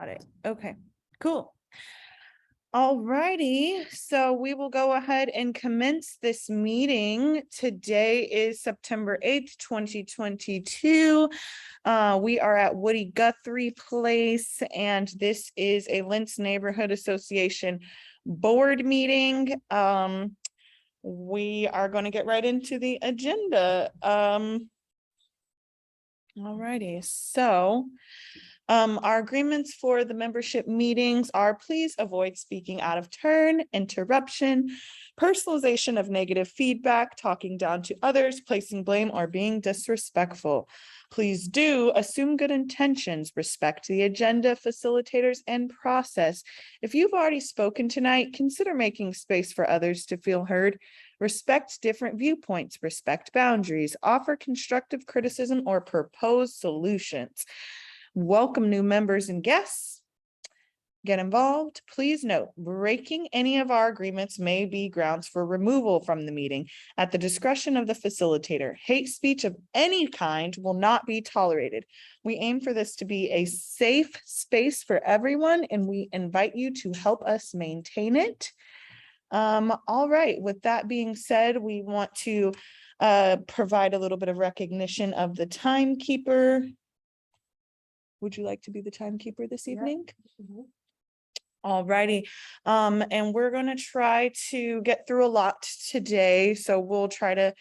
Got it. Okay, cool. All righty, so we will go ahead and commence this meeting. Today is September 8th, 2022. We are at Woody Guthrie Place, and this is a Lentz Neighborhood Association board meeting. We are going to get right into the agenda. All righty, so our agreements for the membership meetings are: please avoid speaking out of turn, interruption, personalization of negative feedback, talking down to others, placing blame, or being disrespectful. Please do assume good intentions, respect the agenda, facilitators, and process. If you've already spoken tonight, consider making space for others to feel heard. Respect different viewpoints, respect boundaries, offer constructive criticism, or propose solutions. Welcome new members and guests. Get involved. Please note, breaking any of our agreements may be grounds for removal from the meeting at the discretion of the facilitator. Hate speech of any kind will not be tolerated. We aim for this to be a safe space for everyone, and we invite you to help us maintain it. All right, with that being said, we want to provide a little bit of recognition of the timekeeper. Would you like to be the timekeeper this evening? Yeah. All righty. And we're going to try to get through a lot today. So we'll try to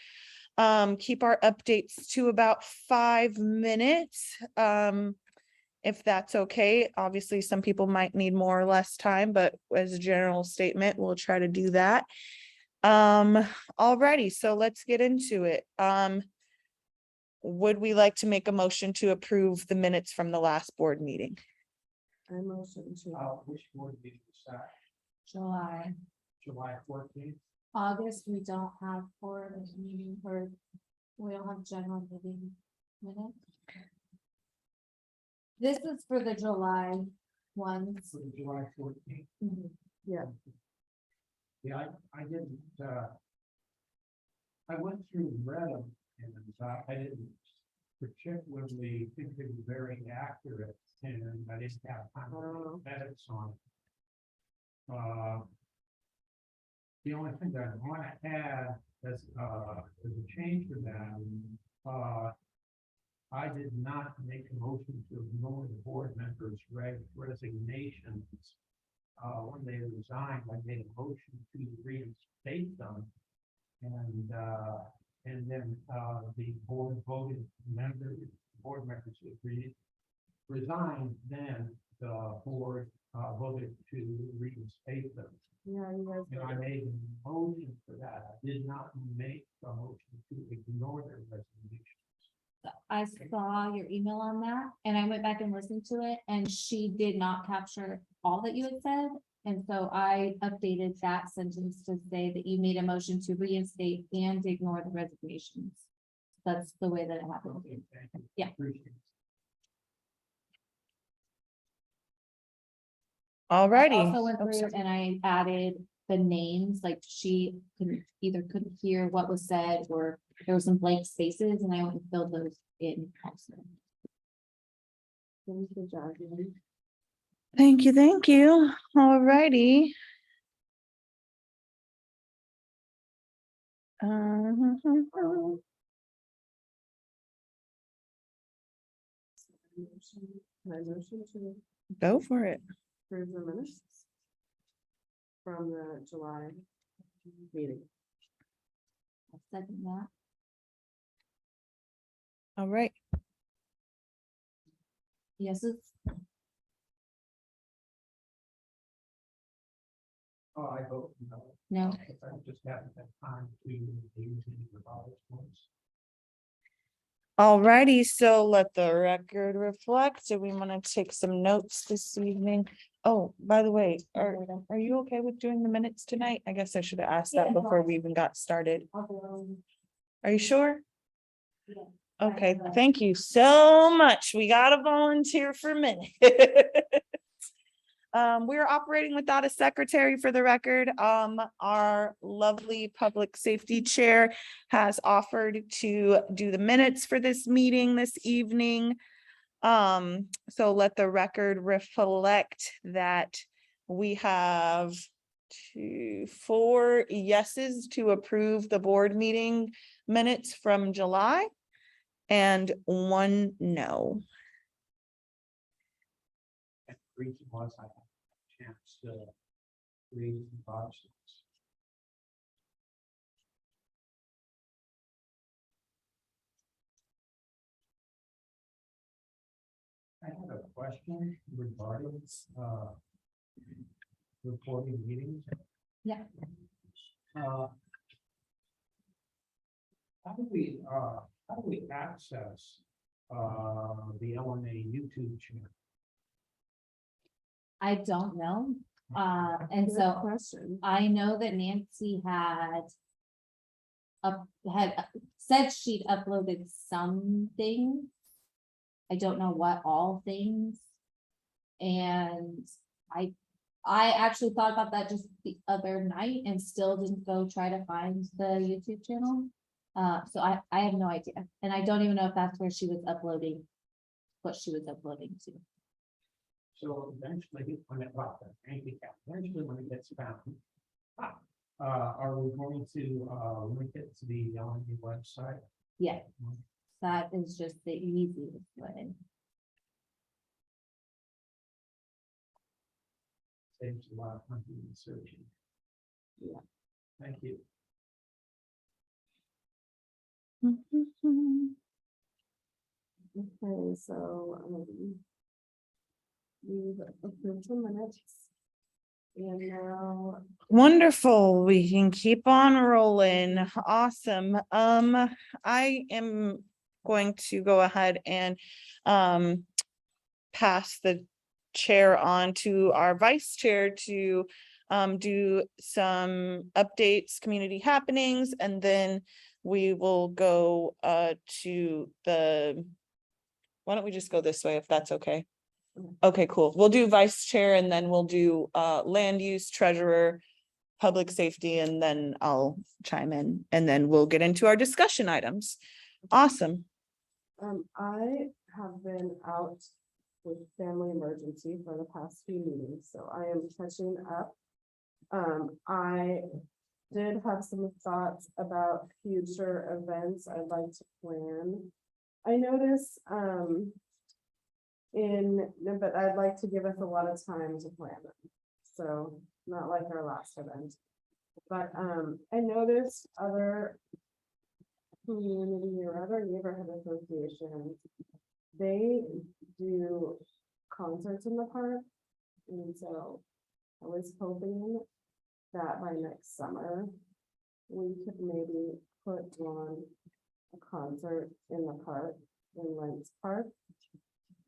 keep our updates to about 5 minutes. If that's okay. Obviously, some people might need more or less time, but as a general statement, we'll try to do that. All righty. So let's get into it. Would we like to make a motion to approve the minutes from the last board meeting? I motion to. Which board meeting is that? July. July 14th. August, we don't have for this meeting, or we don't have general meeting minutes. This is for the July ones. For the July 14th. Mm-hmm. Yeah. Yeah, I didn't, I went through and read them, and I didn't particularly think they were very accurate, and I didn't have time to edits on it. The only thing that I want to add as a change to that, I did not make a motion to ignore the board members' resignations. When they resigned, I made a motion to reinstate them, and then the board board members resigned. Then the board voted to reinstate them. Yeah, you guys. And I made a motion for that. I did not make a motion to ignore their resignations. I saw your email on that, and I went back and listened to it, and she did not capture all that you had said. And so I updated that sentence to say that you made a motion to reinstate and ignore the resignations. That's the way that it happened. Okay, thank you. Yeah. Appreciate it. All righty. I also went through and I added the names, like she couldn't hear what was said, or there were some blank spaces, and I went and filled those in also. Good job. Thank you. Thank you. All righty. Go for it. Approve the minutes from the July meeting. I'll second that. All right. Yes, it's Oh, I vote no. no. I just haven't had time to use any of those ones. All righty. So let the record reflect. Do we want to take some notes this evening? Oh, by the way, are you okay with doing the minutes tonight? I guess I should have asked that before we even got started. Are you sure? Yeah. Okay, thank you so much. We got a volunteer for a minute. We're operating without a secretary, for the record. Our lovely public safety chair has offered to do the minutes for this meeting this evening. So let the record reflect that we have 4 yeses to approve the board meeting minutes from July and 1 no. And the reason was I had a chance to read some thoughts. I have a question regarding, reporting meetings. Yeah. How do we access, the LNA YouTube channel? I don't know. And Good so question. I know that Nancy said she'd uploaded some things. I don't know what all things. And I actually thought about that just the other night and still didn't go try to find the YouTube channel. So I have no idea, and I don't even know if that's where she was uploading, what she was uploading to. So eventually, when it gets found, are we going to, link it to the LNA website? Yeah, that is just the easiest way. Saves a lot of hunting and searching. Yeah. Thank you. Okay, so, we've approved the minutes. And now, Wonderful. We can keep on rolling. Awesome. I am going to go ahead and pass the chair on to our vice chair to do some updates, community happenings, and then we will go to the, why don't we just go this way if that's okay? Okay, cool. We'll do vice chair and then we'll do land use, treasurer, public safety, and then I'll chime in and then we'll get into our discussion items. Awesome. I have been out with family emergency for the past few meetings, so I am catching up. I did have some thoughts about future events I'd like to plan. I notice, but I'd like to give us a lot of time to plan them. So not like our last event. But, I noticed other community or other neighborhood associations, they do concerts in the park. And so I was hoping that by next summer, we could maybe put on a concert in the park, in Lentz Park.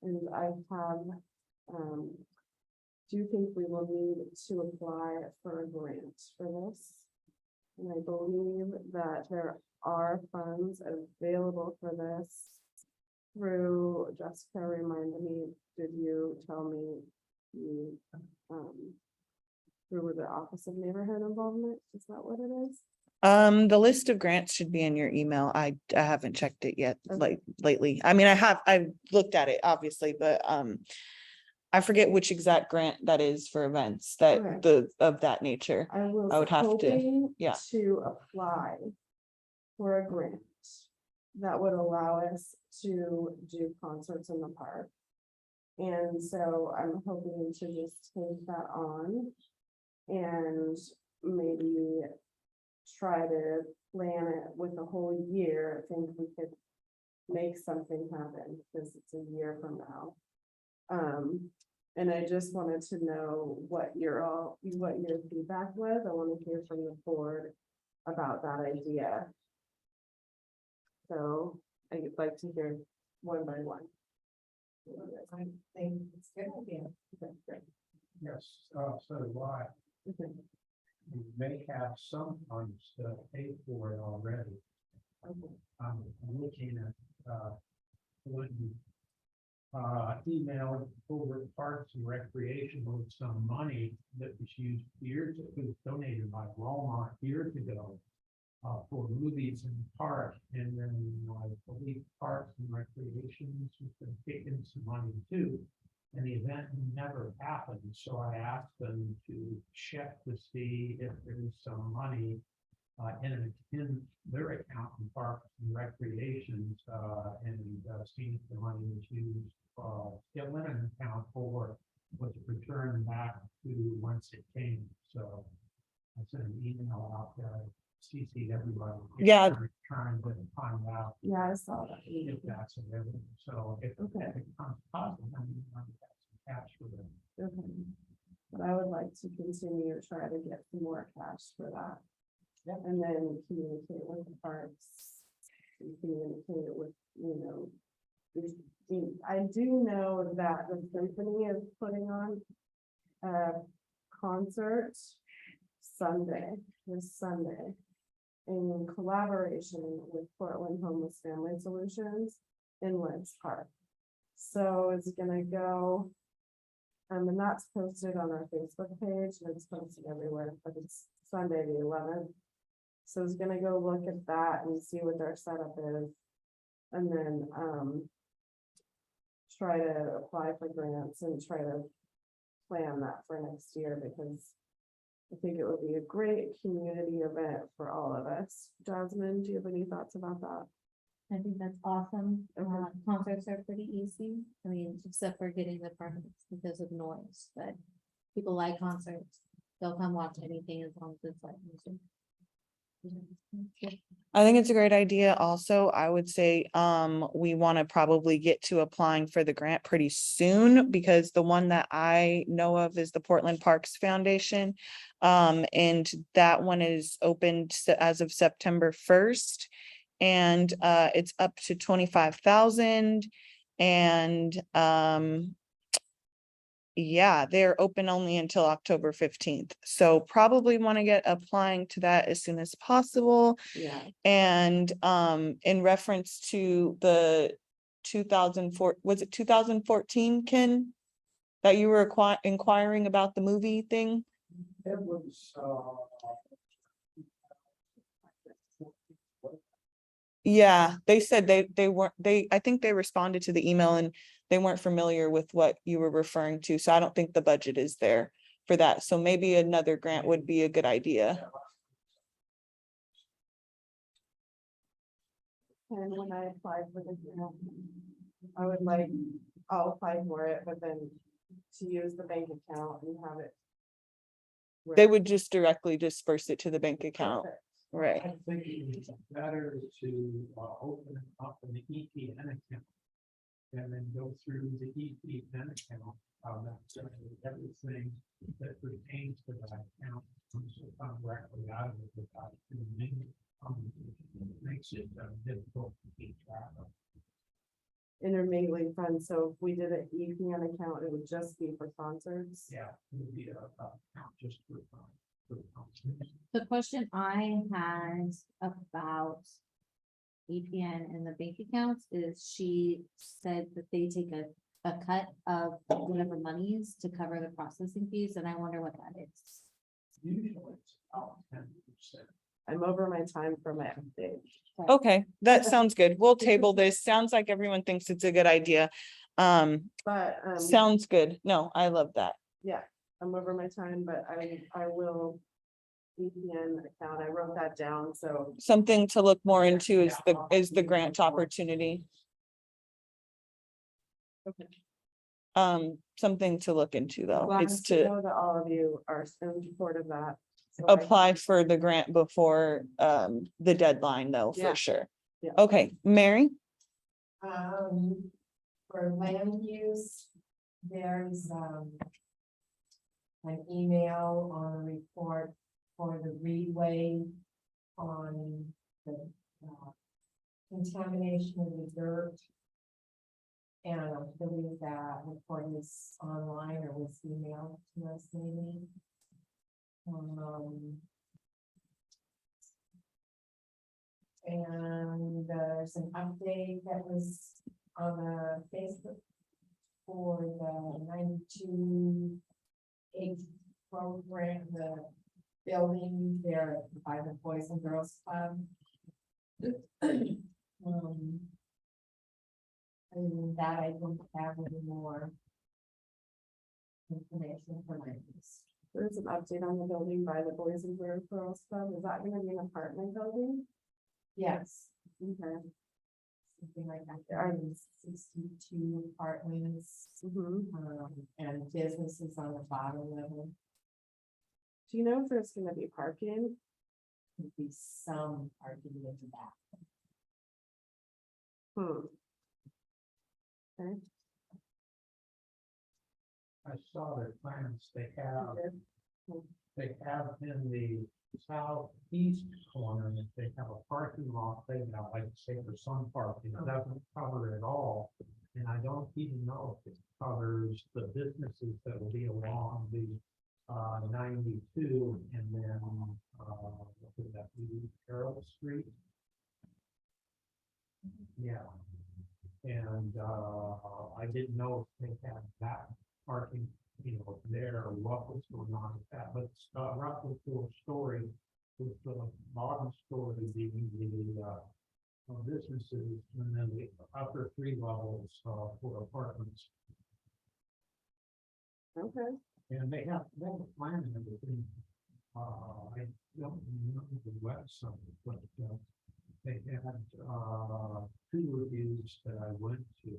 And I have, do you think we will need to apply for a grant for this? And I believe that there are funds available for this through, Jessica reminded me, did you tell me you, through the Office of Neighborhood Involvement, is that what it is? The list of grants should be in your email. I haven't checked it yet, Okay. like lately. I mean, I've looked at it, obviously, but I forget which exact grant that is for events Okay. that of that nature. I was I would have to, hoping yeah. to apply for a grant that would allow us to do concerts in the park. And so I'm hoping to just take that on and maybe try to plan it with a whole year. I think we could make something happen because it's a year from now. And I just wanted to know what your feedback was. I want to hear from the board about that idea. So I'd like to hear one by one. I think it's a good idea. Okay, great. Yes, so do I. Okay. We may have some funds to pay for it already. Okay. I'm looking at, when email over to Parks and Recreation with some money that was used years, it was donated by Walmart years ago for movies in the park, and then I believe Parks and Recreation has been taken them some money too. And the event never happened, so I asked them to check to see if there was some money in their account in Parks and Recreations, and seeing if the money was used, still in an account or was returned back to whence it came. So I sent an email out there, CC everybody. Yeah. Trying to find out Yeah, I saw that. if that's available. So if Okay. it comes positive, then we might have some cash for them. Okay. But I would like to continue to try to get some more cash for that. And then communicate with the parks. And communicate with, I do know that the symphony is putting on a concert this Sunday, in collaboration with Portland Homeless Family Solutions in Lentz Park. So it's gonna go, and that's posted on our Facebook page, and it's posted everywhere, but it's Sunday, the 11th. So it's gonna go look at that and see what their setup is. And then, try to apply for grants and try to plan that for next year, because I think it would be a great community event for all of us. Jasmine, do you have any thoughts about that? I think that's awesome. Okay. Concerts are pretty easy. I mean, except for getting the permits because of noise, but people like concerts. They'll come watch anything as long as it's like music. I think it's a great idea. Also, I would say, we want to probably get to applying for the grant pretty soon, because the one that I know of is the Portland Parks Foundation. And that one is opened as of September 1st. And, it's up to 25,000. And, yeah, they're open only until October 15th. So probably want to get applying to that as soon as possible. Yeah, And in reference to the 2004, was it 2014, Ken? That you were inquiring about the movie thing? It was, Yeah, they said they weren't, I think they responded to the email and they weren't familiar with what you were referring to. So I don't think the budget is there for that. So maybe another grant would be a good idea. and when I applied for the grant, I'll apply for it, but then to use the bank account and have it. They would just directly disperse it to the bank account, Perfect. right? I think it is better to open it up in the EPN account. And then go through the EPN account, that's everything that pertains to that account. Comes directly out of it without makes it difficult to keep track of. Intermingling funds, so if we did an EPN account, it would just be for concerts. Yeah, it would be a account just for concerts. The question I had about EPN and the bank accounts is she said that they take a cut of whatever monies to cover the processing fees, and I wonder what that is. Usually it's about 10%. I'm over my time for my update. Okay, that sounds good. We'll table this. Sounds like everyone thinks it's a good idea. But, Sounds good. No, I love that. yeah, I'm over my time, but I will. EPN account, I wrote that down, so. Something to look more into is the grant opportunity. Okay. Something to look into though, Glad is to to know that all of you are in support of that. So apply for the grant before the deadline though, Yeah. for sure. Yeah. Okay, Mary? For land use, there's, an email on a report for the Reedway on the contamination of the dirt. And I believe that report is online or was emailed to us maybe. And there's an update that was on the Facebook for the 92 program, the building there by the Boys and Girls Club. And that I don't have any more information for my niece. There's an update on the building by the Boys and Girls Club. Is that gonna be an apartment building? Yes, Okay. something like that. There are 62 apartments, and businesses on the bottom level. Do you know if there's gonna be parking? Could be some parking in the back. Okay. I saw their plans, they have in the southeast corner, they have a parking lot thing, I like to say for some parking, it doesn't cover it all. And I don't even know if it covers the businesses that will be along the 92 and then what would that be, Carroll Street? Yeah. And I didn't know if they had that parking, there or what was going on with that, but roughly 4-story with the bottom story being the businesses and then the upper 3 levels for apartments. Okay. And they have a plan and everything. I don't remember the website, but they had 2 reviews that I went to.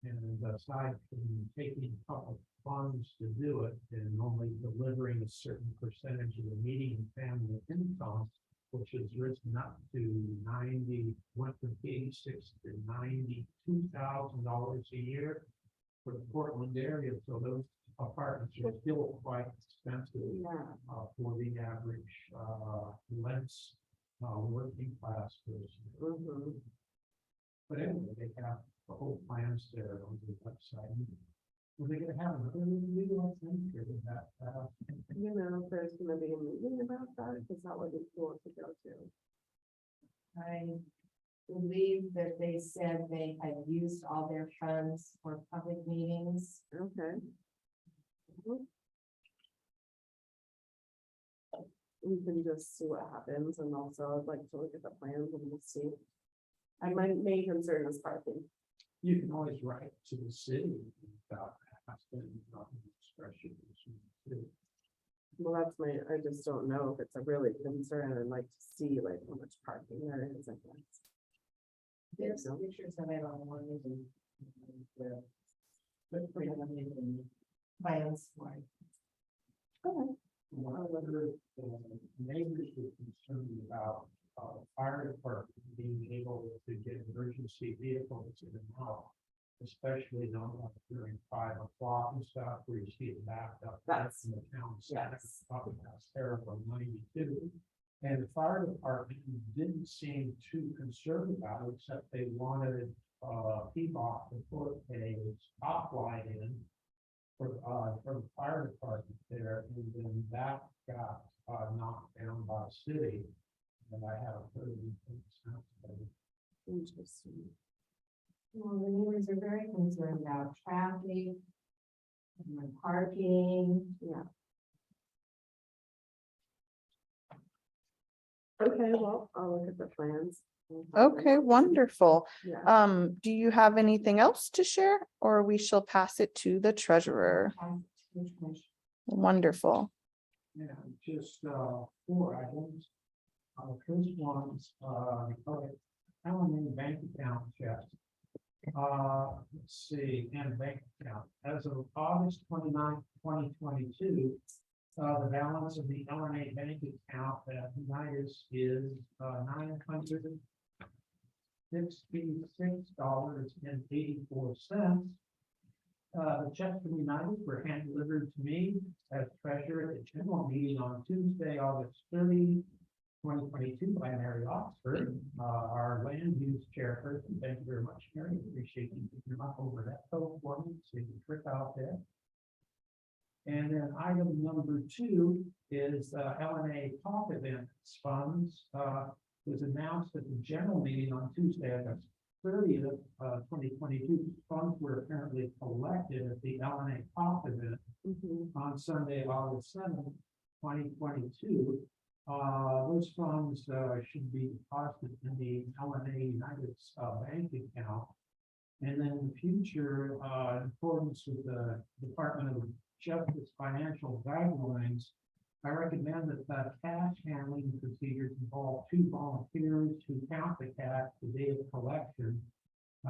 And aside from taking public funds to do it and only delivering a certain percentage of the median family income, which has risen up to went from 86 to $92,000 a year for the Portland area. So those apartments are still quite expensive for the average rents working class person. But anyway, they have the whole plans there on the website. Are they gonna have another review? I think, or is that, You know, if there's gonna be a meeting about that, because that would be cool to go to. I believe that they said they had used all their funds for public meetings. Okay. We can just see what happens, and also I'd like to look at the plans and just see. My main concern is parking. you can always write to the city about asking discretion. Well, that's I just don't know if it's a really concern. I'd like to see like how much parking there is, I guess. There's some pictures of it on one of the. Plans for it. Okay. One of the neighbors were concerned about fire department being able to get emergency vehicles in and out, especially not during 5 o'clock and stuff where you see it backed up. That's in the town. yes. Probably that's terrible, 92. And the fire department didn't seem too concerned about it, except they wanted P-Box to put a stoplight in for the fire department there, and then that got knocked down by the city. And I haven't heard anything since. Interesting. Well, the neighbors are very concerned about traffic. And parking. Yeah. Okay, well, I'll look at the plans. Okay, wonderful. Yeah. Do you have anything else to share, or we shall pass it to the treasurer? Wonderful. Yeah, just 4 items. First one's LNA bank account check. Let's see, and bank account. As of August 29th, 2022, the balance of the LNA bank account at Unitas is $966.84. The checks from Unitas were hand delivered to me as treasurer at the general meeting on Tuesday, August 30, 2022 by Mary Oxford, our land use chairperson. Thank you very much, Mary. Appreciate you picking up over that code for me. See the trick out there. And then item number 2 is LNA talk events funds was announced at the general meeting on Tuesday, August 30th, 2022. Funds were apparently collected at the LNA talk event on Sunday, August 7th, 2022. Those funds should be deposited in the LNA United bank account. And then in the future, in accordance with the Department of Justice financial guidelines, I recommend that the cash handling procedures involve 2 volunteers who count the cash the day of collection.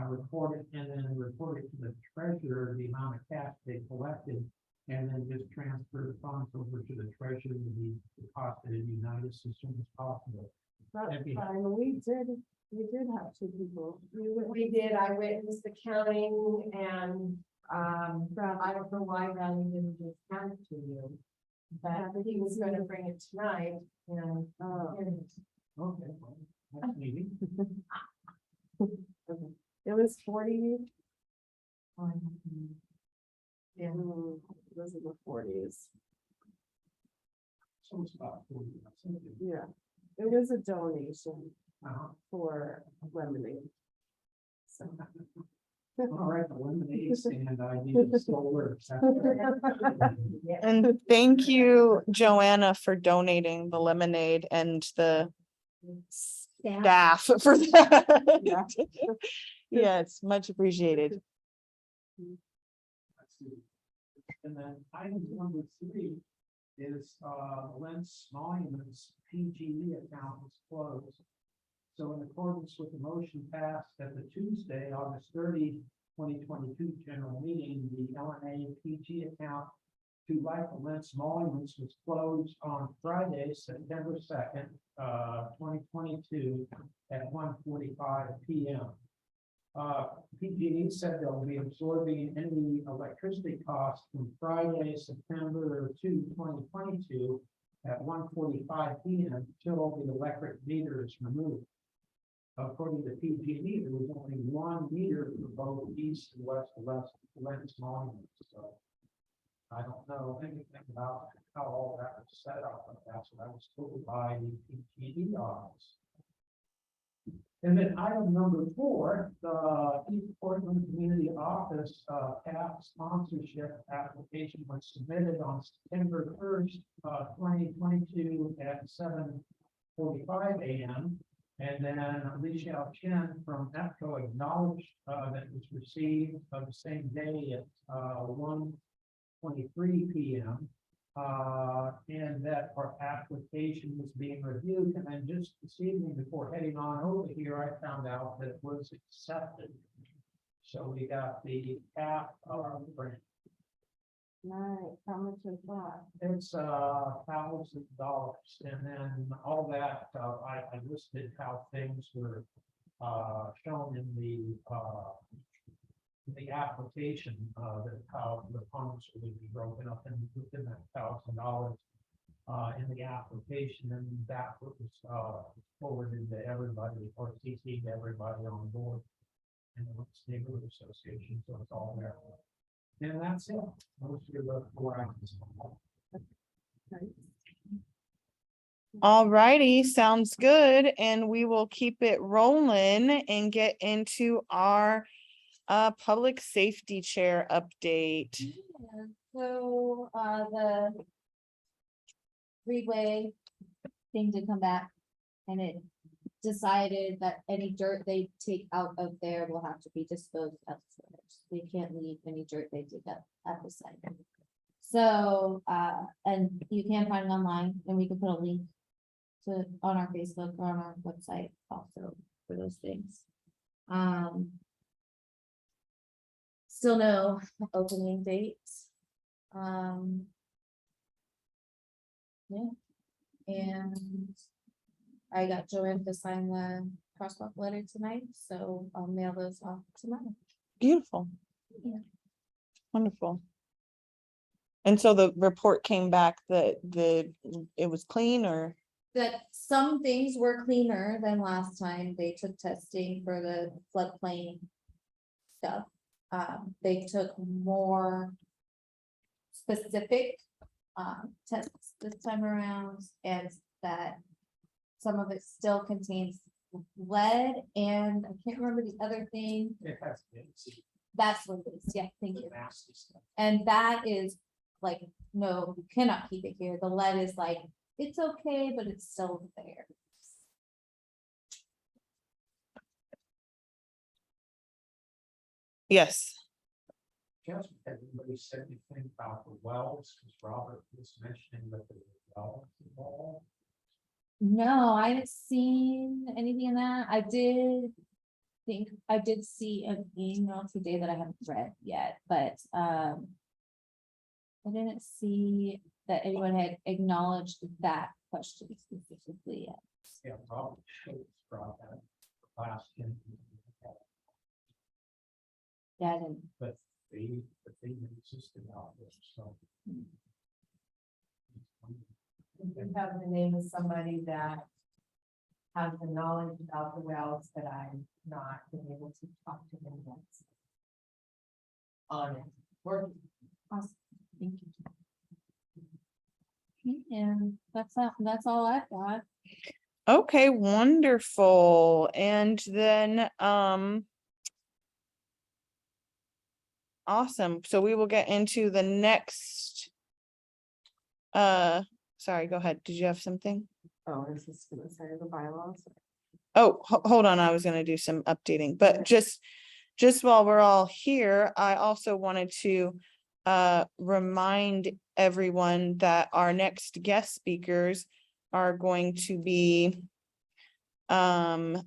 Report it and then report it to the treasurer, the amount of cash they collected, and then just transfer the funds over to the treasurer to be deposited in United as soon as possible. That's That'd be- fine, we did have 2 people. We did, I witnessed the counting and, I don't know why Randy didn't just hand it to you. But he was gonna bring it tonight and. Oh. Okay, well, that's easy. It was 40. Yeah. Those are the 40s. So it's about 40. Yeah, it was a donation Uh-huh. for lemonade. So. All right, the lemonade stand idea still works. And thank you, Joanna, for donating the lemonade and the staff for that. Yeah. Yes, much appreciated. Let's see. And then item number 3 is Lentz Monuments PGE account is closed. So in accordance with the motion passed at the Tuesday, August 30, 2022 general meeting, the LNA PG account to Michael Lentz Monuments was closed on Friday, September 2nd, 2022 at 1:45 p.m. PG&E said they'll be absorbing any electricity costs from Friday, September 2, 2022 at 1:45 p.m. until the electric meter is removed. According to PG&E, there was only 1 meter for both east and west Lentz Monuments. So I don't know anything about how all that was set up, but that's what I was told by the PG&E office. And then item number 4, the East Portland Community Office CAP sponsorship application was submitted on September 1st, 2022 at 7:45 a.m. And then Alicia Chen from EPCO acknowledged that it was received the same day at 1:23 p.m. And that our application was being reviewed, and then just this evening before heading on over here, I found out that it was accepted. So we got the CAP grant. Nice, how much is that? It's $1,000, and then all that, I listed how things were shown in the application, that how the funds would be broken up and within that $1,000 in the application, and that was forwarded to everybody, or CC'd everybody on board. And the neighborhood association, so it's all there. And that's it. Those are the 4 items. All righty, sounds good. And we will keep it rolling and get into our public safety chair update. Yeah, so, the three-way thing did come back, and it decided that any dirt they take out of there will have to be disposed elsewhere. So they can't leave any dirt they dig up at the site. So, and you can find it online, and we can put a link to, on our Facebook or on our website also for those things. Still no opening dates. Yeah, and I got Joanne to sign the crosswalk letter tonight, so I'll mail those off tomorrow. Beautiful. Yeah. Wonderful. And so the report came back that it was clean, or? That some things were cleaner than last time. They took testing for the floodplain stuff. They took more specific tests this time around, and that some of it still contains lead, and I can't remember the other thing. It has been That's what it is. Yeah, thank you. nasty stuff. And that is like, no, you cannot keep it here. The lead is like, it's okay, but it's still there. Yes. Just, everybody said anything about the wells, because Robert was mentioning that there were wells involved. No, I haven't seen anything in that. I did see an email today that I haven't read yet, but, I didn't see that anyone had acknowledged that question specifically yet. Yeah, Robert Schultz brought that last in. Yeah, I didn't. But the thing that existed out there, so. You have the name of somebody that has the knowledge about the wells, but I'm not been able to talk to them yet. On it, working. Awesome, thank you. And that's all I've got. Okay, wonderful. And then, awesome. So we will get into the next. Sorry, go ahead. Did you have something? Oh, I was just gonna say the bylaws. Oh, hold on. I was gonna do some updating, but just while we're all here, I also wanted to remind everyone that our next guest speakers are going to be the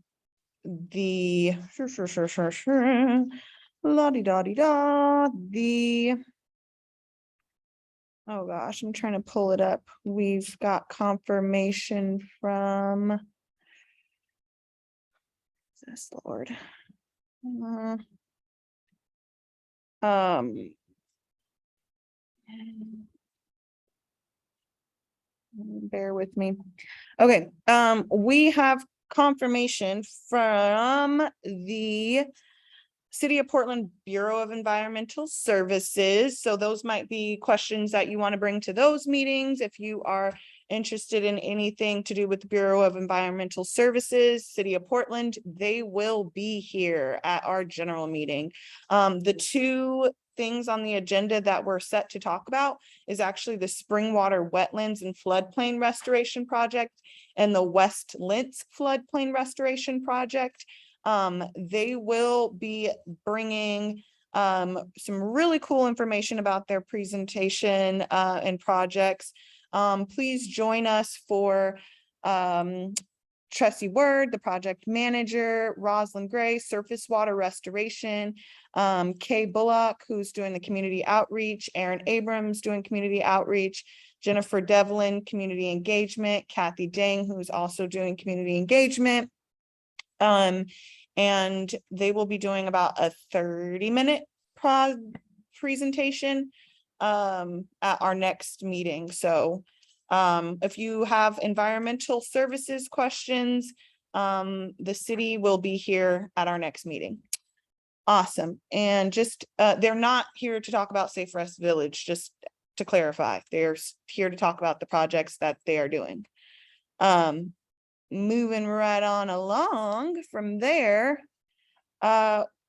la-di-da-di-da, oh gosh, I'm trying to pull it up. We've got confirmation from this Lord. Bear with me. Okay, we have confirmation from the City of Portland Bureau of Environmental Services. So those might be questions that you want to bring to those meetings. If you are interested in anything to do with the Bureau of Environmental Services, City of Portland, they will be here at our general meeting. The two things on the agenda that we're set to talk about is actually the Springwater Wetlands and Floodplain Restoration Project and the West Lintz Floodplain Restoration Project. They will be bringing some really cool information about their presentation and projects. Please join us for Tressie Word, the project manager, Rosalind Gray, surface water restoration, Kay Bullock, who's doing the community outreach, Aaron Abrams doing community outreach, Jennifer Devlin, community engagement, Kathy Dang, who's also doing community engagement. And they will be doing about a 30-minute presentation at our next meeting. So if you have environmental services questions, the city will be here at our next meeting. Awesome. And just they're not here to talk about Safe Rest Village, just to clarify. They're here to talk about the projects that they are doing. Moving right on along from there,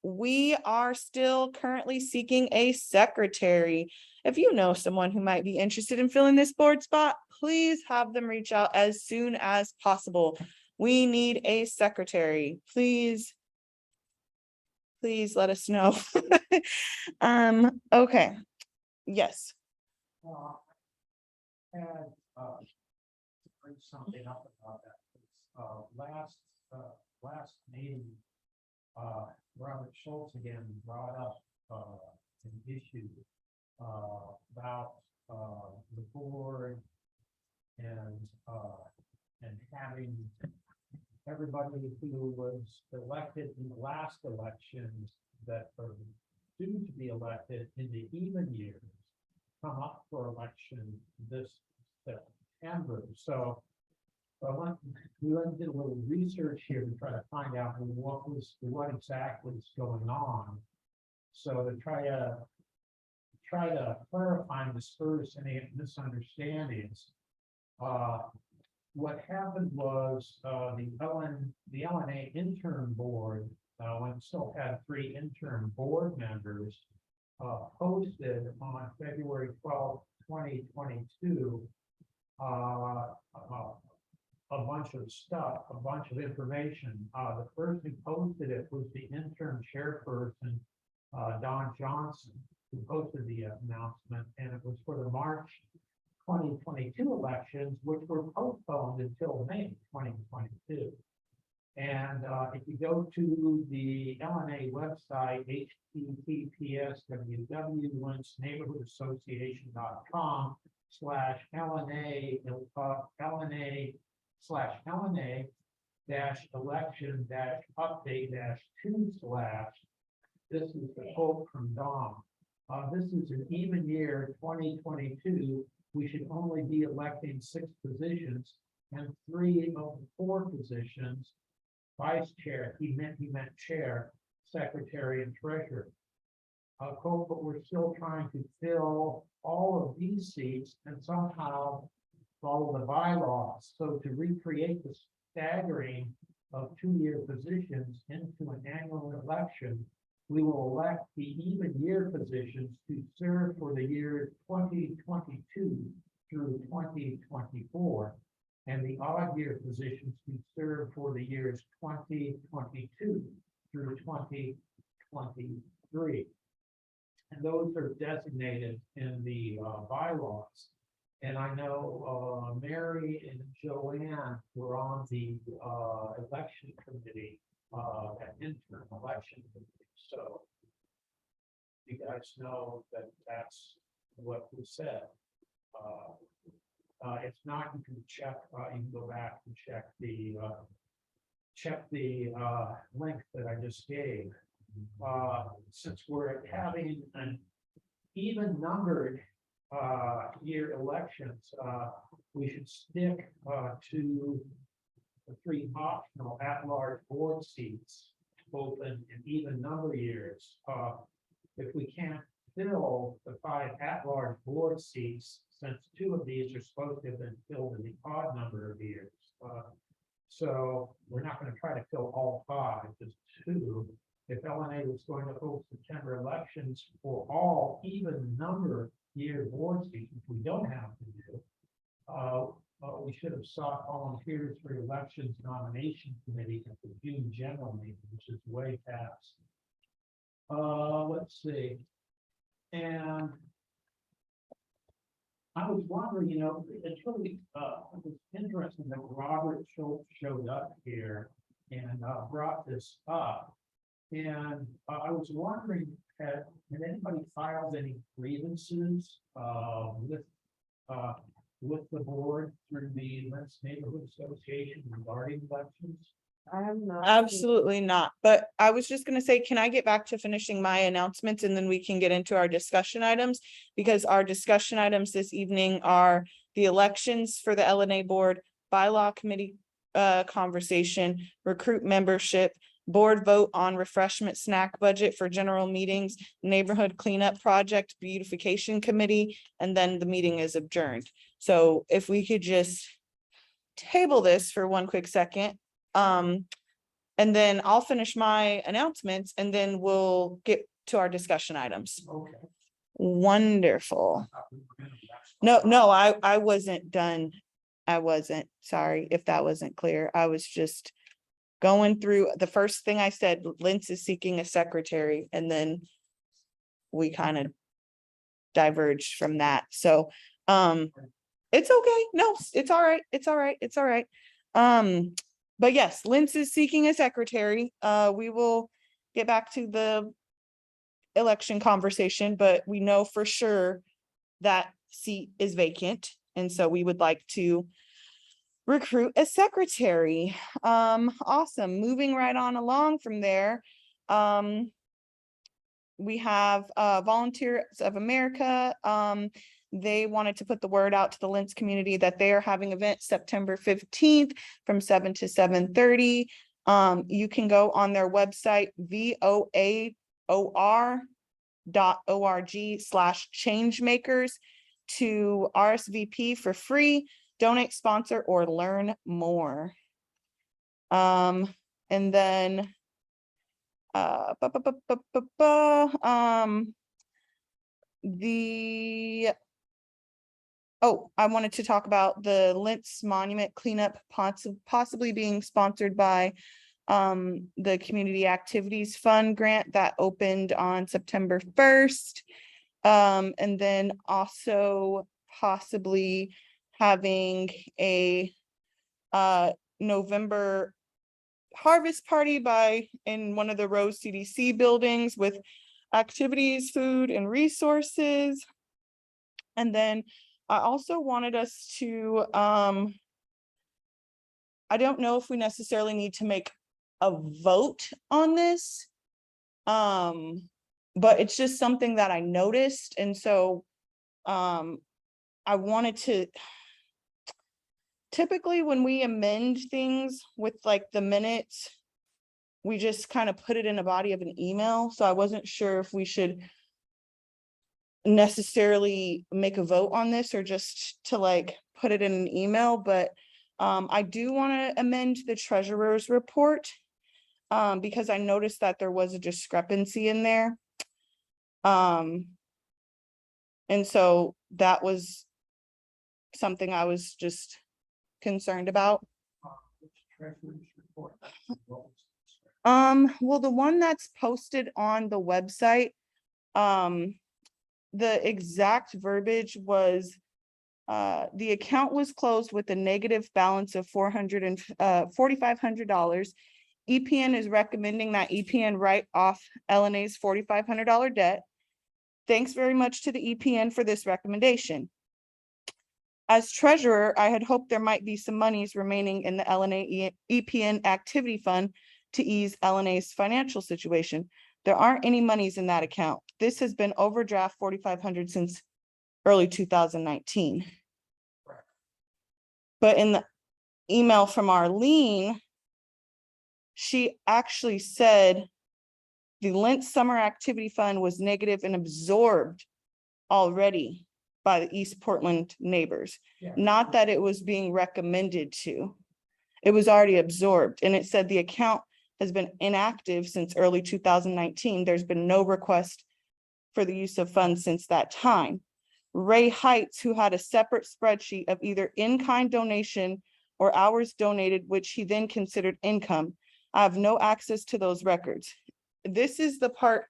we are still currently seeking a secretary. If you know someone who might be interested in filling this board spot, please have them reach out as soon as possible. We need a secretary. Please let us know. Okay. Yes. And to bring something up about that, last meeting, Robert Schultz again brought up an issue about the board and having everybody who was elected in the last elections that are due to be elected in the even years come up for election this September. So we did a little research here to try to find out what exactly is going on. So to try to clarify and disperse any misunderstandings. What happened was the LNA intern board, when it still had 3 intern board members, posted on February 12th, 2022, a bunch of stuff, a bunch of information. The person who posted it was the intern chairperson Don Johnson, who posted the announcement, and it was for the March 2022 elections, which were postponed until May 2022. And if you go to the LNA website, https://neighborhoodassociation.com/LNA, LNA/LNA -election-update-2/ this is the quote from Don. This is an even year, 2022. We should only be electing 6 positions, and 3 of the 4 positions, vice chair, he meant chair, secretary, and treasurer. Quote, but we're still trying to fill all of these seats and somehow follow the bylaws. So to recreate the staggering of 2-year positions into an annual election, we will elect the even year positions to serve for the years 2022 through 2024, and the odd year positions to serve for the years 2022 through 2023. And those are designated in the bylaws. And I know Mary and Joanne were on the election committee, that interim election committee. So you guys know that that's what was said. If not, you can check, you can go back and check the link that I just gave. Since we're having an even numbered year elections, we should stick to the 3 optional at-large board seats open in even number years. If we can't fill the 5 at-large board seats, since 2 of these are supposed to have been filled in the odd number of years. So we're not going to try to fill all 5, just 2. If LNA was going to hold September elections for all even number year board seats, which we don't have to do, we should have sought volunteers for elections nomination committee at the June general meeting, which is way past. Let's see. And I was wondering, it's really, it was interesting that Robert Schultz showed up here and brought this up. And I was wondering, had anybody filed any grievances with the board through the Lents Neighborhood Association regarding elections? I am not. Absolutely not. But I was just gonna say, can I get back to finishing my announcements and then we can get into our discussion items? Because our discussion items this evening are the elections for the LNA board, bylaw committee conversation, recruit membership, board vote on refreshment snack budget for general meetings, neighborhood cleanup project, beautification committee, and then the meeting is adjourned. So if we could just table this for one quick second. And then I'll finish my announcements and then we'll get to our discussion items. Okay. Wonderful. No, I wasn't done. I wasn't, sorry if that wasn't clear. I was just going through, the first thing I said, Lentz is seeking a secretary, and then we kind of diverged from that. So, it's okay. No, it's all right. It's all right. It's all right. But yes, Lentz is seeking a secretary. We will get back to the election conversation, but we know for sure that seat is vacant. And so we would like to recruit a secretary. Awesome. Moving right on along from there. We have Volunteers of America. They wanted to put the word out to the Lentz community that they are having events September 15th from 7 to 7:30. You can go on their website, voaor.org/changemakers to RSVP for free, donate, sponsor, or learn more. And then I wanted to talk about the Lentz Monument cleanup possibly being sponsored by the Community Activities Fund grant that opened on September 1st. And then also possibly having a November harvest party in one of the Rose CDC buildings with activities, food, and resources. And then I also wanted us to, I don't know if we necessarily need to make a vote on this. But it's just something that I noticed. And so I wanted to, typically when we amend things with like the minutes, we just kind of put it in a body of an email. So I wasn't sure if we should necessarily make a vote on this or just to like put it in an email, but I do want to amend the treasurer's report because I noticed that there was a discrepancy in there. And so that was something I was just concerned about. Which treasurer's report? Well, the one that's posted on the website, the exact verbiage was, the account was closed with a negative balance of $4,500. EPN is recommending that EPN write off LNA's $4,500 debt. Thanks very much to the EPN for this recommendation. As treasurer, I had hoped there might be some monies remaining in the LNA EPN activity fund to ease LNA's financial situation. There aren't any monies in that account. This has been overdraft $4,500 since early 2019. But in the email from Arlene, she actually said the Lent Summer Activity Fund was negative and absorbed already by the East Portland neighbors. Yeah. Not that it was being recommended to. It was already absorbed. And it said the account has been inactive since early 2019. There's been no request for the use of funds since that time. Ray Heights, who had a separate spreadsheet of either in-kind donation or hours donated, which he then considered income. I have no access to those records. This is the part,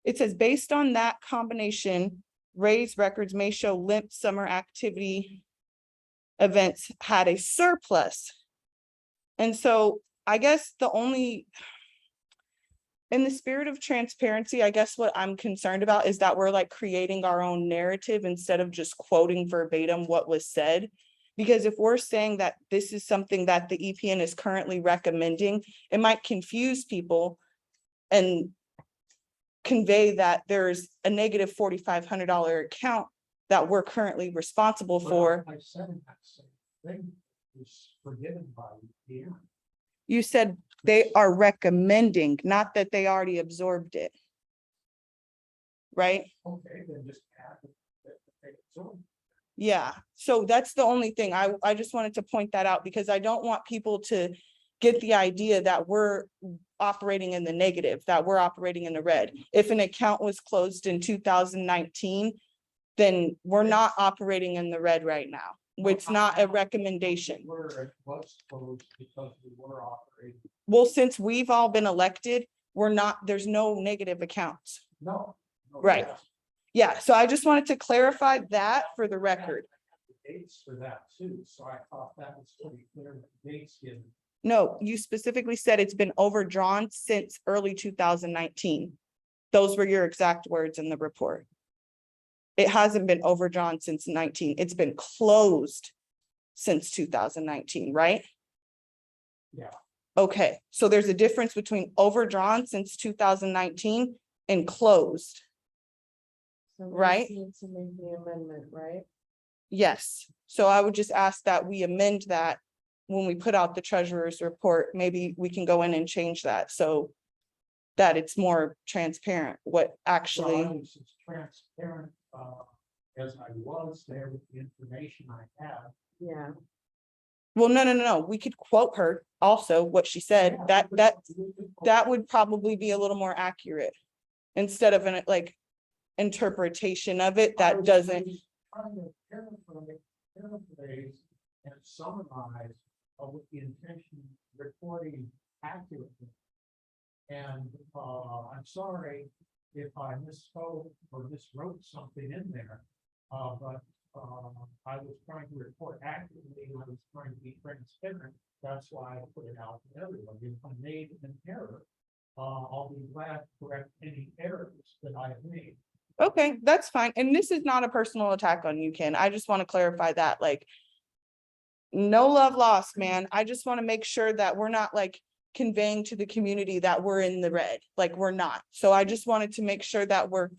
it says based on that combination, Ray's records may show Limp Summer Activity events had a surplus. And so I guess the only, in the spirit of transparency, I guess what I'm concerned about is that we're like creating our own narrative instead of just quoting verbatim what was said. Because if we're saying that this is something that the EPN is currently recommending, it might confuse people and convey that there's a negative $4,500 account that we're currently responsible for. I said that same thing was forgiven by the EPN. You said they are recommending, not that they already absorbed it. Right? Okay, then just add that they absorbed. Yeah, so that's the only thing. I just wanted to point that out because I don't want people to get the idea that we're operating in the negative, that we're operating in the red. If an account was closed in 2019, then we're not operating in the red right now. It's not a recommendation. Where it was closed because we were operating. Well, since we've all been elected, there's no negative accounts. No. Right. Yeah, so I just wanted to clarify that for the record. Dates for that too, so I thought that was pretty clear, that dates given. No, you specifically said it's been overdrawn since early 2019. Those were your exact words in the report. It hasn't been overdrawn since 19. It's been closed since 2019, right? Yeah. Okay, so there's a difference between overdrawn since 2019 and closed. So we Right. just need to make the amendment, right? Yes, so I would just ask that we amend that when we put out the treasurer's report. Maybe we can go in and change that so that it's more transparent what Well, actually. I was as transparent as I was there with the information I have. Yeah. Well, no, we could quote her also what she said. That would probably be a little more accurate instead of an like interpretation of it that doesn't. Trying to paraphrase and summarize with the intention of recording accurately. And, I'm sorry if I misspoke or miswrote something in there. But, I was trying to report accurately, and I was trying to be transparent. That's why I put it out to everyone. If I made an error, I'll be glad to correct any errors that I have made. Okay, that's fine. And this is not a personal attack on you, Ken. I just want to clarify that, like, no love lost, man. I just want to make sure that we're not like conveying to the community that we're in the red, like we're not. So I just wanted to make sure that we're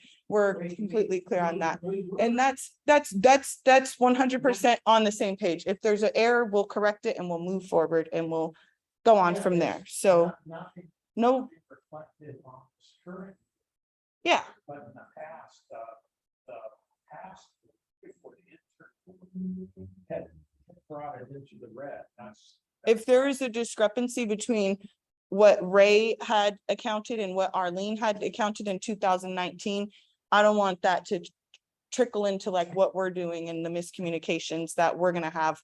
completely clear on that. And that's 100% on the same page. If there's an error, we'll correct it and we'll move forward and we'll go on from there. So Nothing no, reflected on this current, yeah, but in the past, the past. Before the intern had brought it into the red, that's. if there is a discrepancy between what Ray had accounted and what Arlene had accounted in 2019, I don't want that to trickle into like what we're doing and the miscommunications that we're gonna have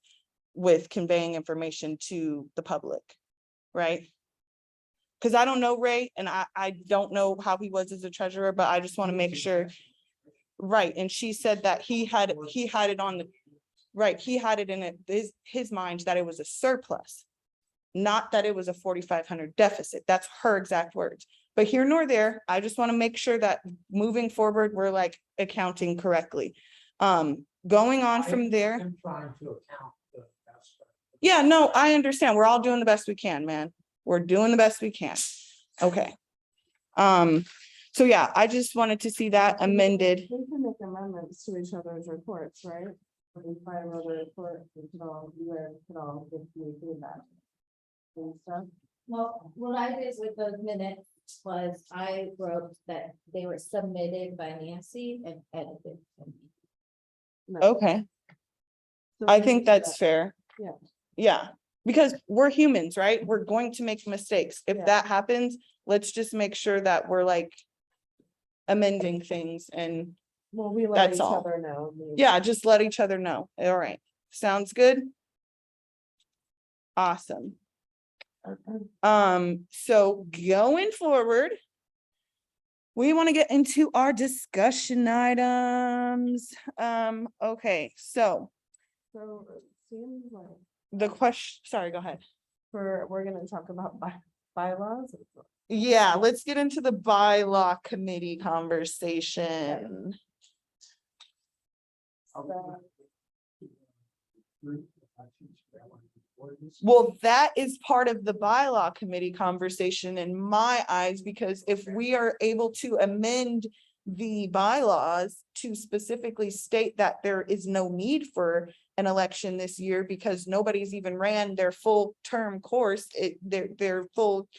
with conveying information to the public, right? Because I don't know Ray and I don't know how he was as a treasurer, but I just want to make sure. Right, and she said that he had it on the, right, he had it in his mind that it was a surplus. Not that it was a 4,500 deficit. That's her exact words. But here nor there, I just want to make sure that moving forward, we're like accounting correctly. Going on from there. I'm trying to account the aspect. Yeah, no, I understand. We're all doing the best we can, man. We're doing the best we can. Okay. So yeah, I just wanted to see that amended. We can make amendments to each other's reports, right? We file a report, we could all, give me feedback. And stuff. Well, what I did with those minutes was I wrote that they were submitted by Nancy and edited. No. Okay, So I we think can do that's that. fair. Yeah. Yeah, because we're humans, right? We're going to make mistakes. If Yeah. that happens, let's just make sure that we're like amending things and Well, we let That's each all. other know. yeah, just let each other know. All right, sounds good. Awesome. Okay. So going forward, we want to get into our discussion items. Okay, so So it seems like the question, sorry, go ahead. we're gonna talk about bylaws. Yeah, let's get into the bylaw committee conversation. Well, that is part of the bylaw committee conversation in my eyes, because if we are able to amend the bylaws to specifically state that there is no need for an election this year because nobody's even ran their full term course, their full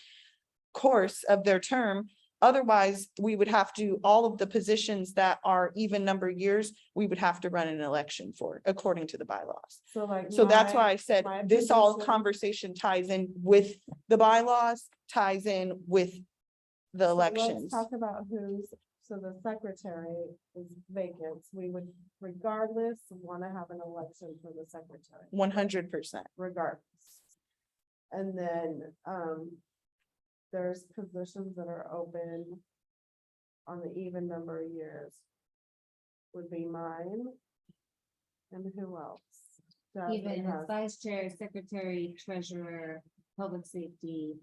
course of their term. Otherwise, we would have to, all of the positions that are even number years, we would have to run an election for, according to the bylaws. So like. So that's why I said my this all position- conversation ties in with the bylaws, ties in with the So elections. Let's talk about so the secretary is vacant. We would regardless want to have an election for the secretary. 100%. Regardless. And then, there's positions that are open on the even number of years. Would be mine. And who else? Jasmine Even has- vice chair, secretary, treasurer, public safety,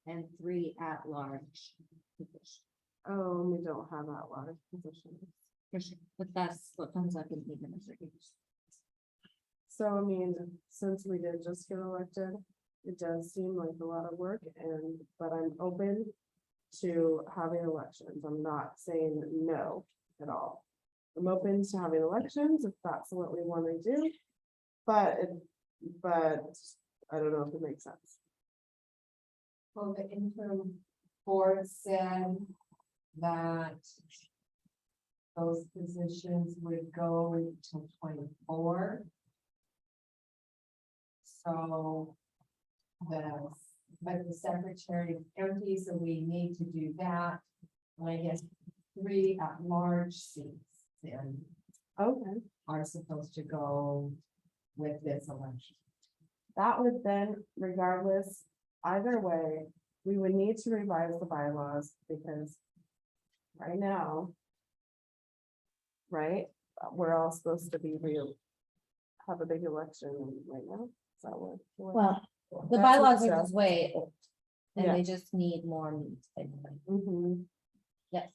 and 3 at-large positions. Oh, we don't have that large positions. For sure. But that's what comes up in the administrators. So I mean, since we did just get elected, it does seem like a lot of work but I'm open to having elections. I'm not saying no at all. I'm open to having elections if that's what we want to do. But I don't know if it makes sense. Well, the interim board said that those positions would go until 24. So but the secretary is empty, so we need to do that. And I guess 3 at-large seats then Okay. are supposed to go with this election. That would then, regardless, either way, we would need to revise the bylaws because right now, right, we're all supposed to be real, have a big election right now. Is that what? Well, the That's bylaws what are it just way old. And Yeah. they just need more meat. Anyway. Mhm. Yes.